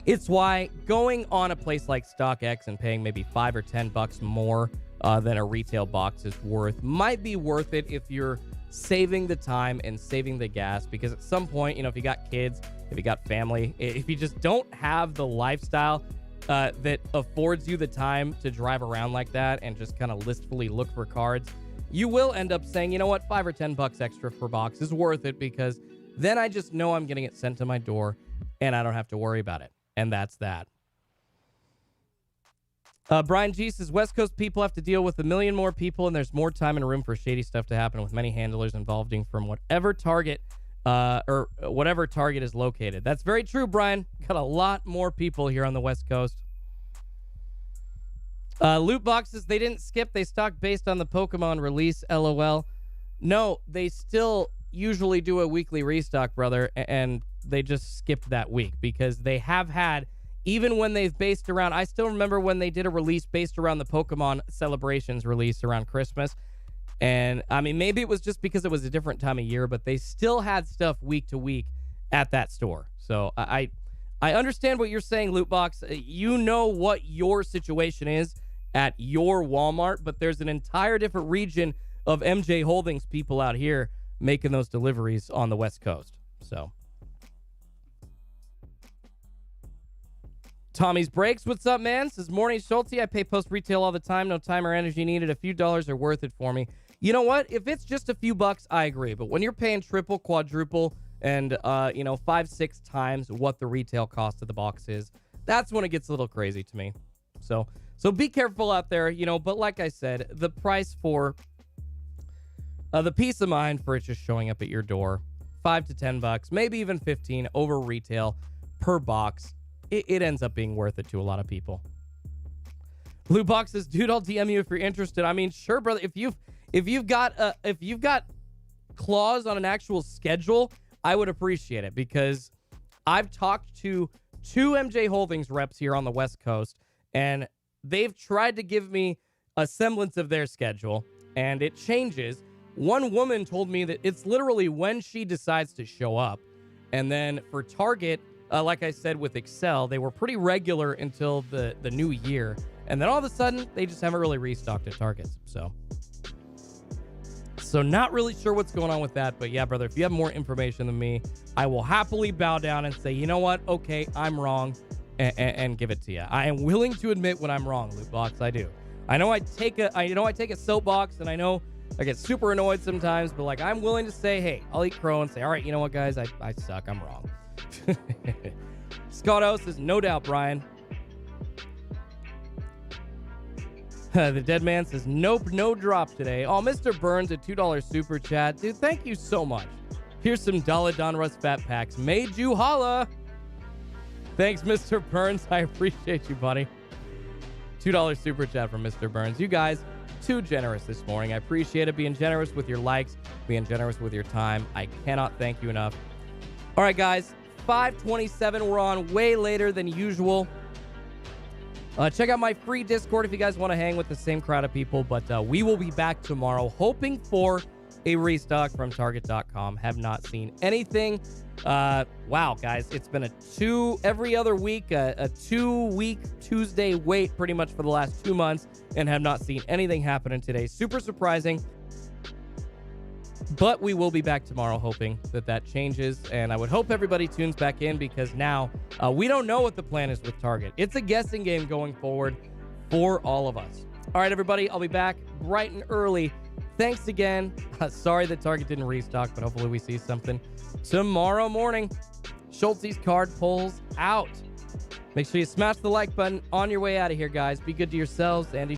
it's why going on a place like StockX and paying maybe $5 or $10 more than a retail box is worth might be worth it if you're saving the time and saving the gas. Because at some point, you know, if you got kids, if you got family, if you just don't have the lifestyle that affords you the time to drive around like that and just kind of listfully look for cards, you will end up saying, you know what, $5 or $10 extra per box is worth it, because then I just know I'm getting it sent to my door and I don't have to worry about it. And that's that. Brian G says, West Coast people have to deal with a million more people, and there's more time and room for shady stuff to happen with many handlers involved from whatever target or whatever target is located. That's very true, Brian. Got a lot more people here on the West Coast. Loot boxes, they didn't skip. They stocked based on the Pokemon release, LOL. No, they still usually do a weekly restock, brother, and they just skipped that week because they have had even when they've based around, I still remember when they did a release based around the Pokemon Celebrations release around Christmas. And I mean, maybe it was just because it was a different time of year, but they still had stuff week to week at that store. So I understand what you're saying, Lootbox. You know what your situation is at your Walmart, but there's an entire different region of MJ Holdings people out here making those deliveries on the West Coast. So Tommy's Breaks, what's up, man? Says, morning, Schulte. I pay post retail all the time. No time or energy needed. A few dollars are worth it for me. You know what? If it's just a few bucks, I agree. But when you're paying triple, quadruple, and 5-6 times what the retail cost of the box is, that's when it gets a little crazy to me. So be careful out there, But like I said, the price for the peace of mind for it just showing up at your door, $5 to $10, maybe even 15 over retail per box. It ends up being worth it to a lot of people. Blue Box says, dude, I'll DM you if you're interested. I mean, sure, brother. If you've got clause on an actual schedule, I would appreciate it, because I've talked to 2 MJ Holdings reps here on the West Coast, and they've tried to give me a semblance of their schedule, and it changes. One woman told me that it's literally when she decides to show up. And then for Target, like I said with Excel, they were pretty regular until the new year. And then all of a sudden, they just haven't really restocked at Targets. So not really sure what's going on with that. But yeah, brother, if you have more information than me, I will happily bow down and say, you know what? Okay, I'm wrong, and give it to you. I am willing to admit when I'm wrong, Lootbox. I do. I know I take a soapbox, and I know I get super annoyed sometimes, but like, I'm willing to say, hey, I'll eat crow and say, all right, you know what, guys? I suck. I'm wrong. Scotto says, no doubt, Brian. The dead man says, nope, no drop today. Oh, Mr. Burns, a $2 super chat. Dude, thank you so much. Here's some Donruss Fat Packs. Made you holla. Thanks, Mr. Burns. I appreciate you, buddy. $2 super chat from Mr. Burns. You guys, too generous this morning. I appreciate it. Being generous with your likes, being generous with your time. I cannot thank you enough. All right, guys, 5:27. We're on way later than usual. Check out my free Discord if you guys want to hang with the same crowd of people. But we will be back tomorrow, hoping for a restock from Target.com. Have not seen anything. Wow, guys, it's been every other week, a 2-week Tuesday wait pretty much for the last 2 months, and have not seen anything happening today. Super surprising. But we will be back tomorrow, hoping that changes. And I would hope everybody tunes back in, because now we don't know what the plan is with Target. It's a guessing game going forward for all of us. All right, everybody, I'll be back bright and early. Thanks again. Sorry that Target didn't restock, but hopefully we see something tomorrow morning. Schulte's card pulls out. Make sure you smash the like button on your way out of here, guys. Be good to yourselves and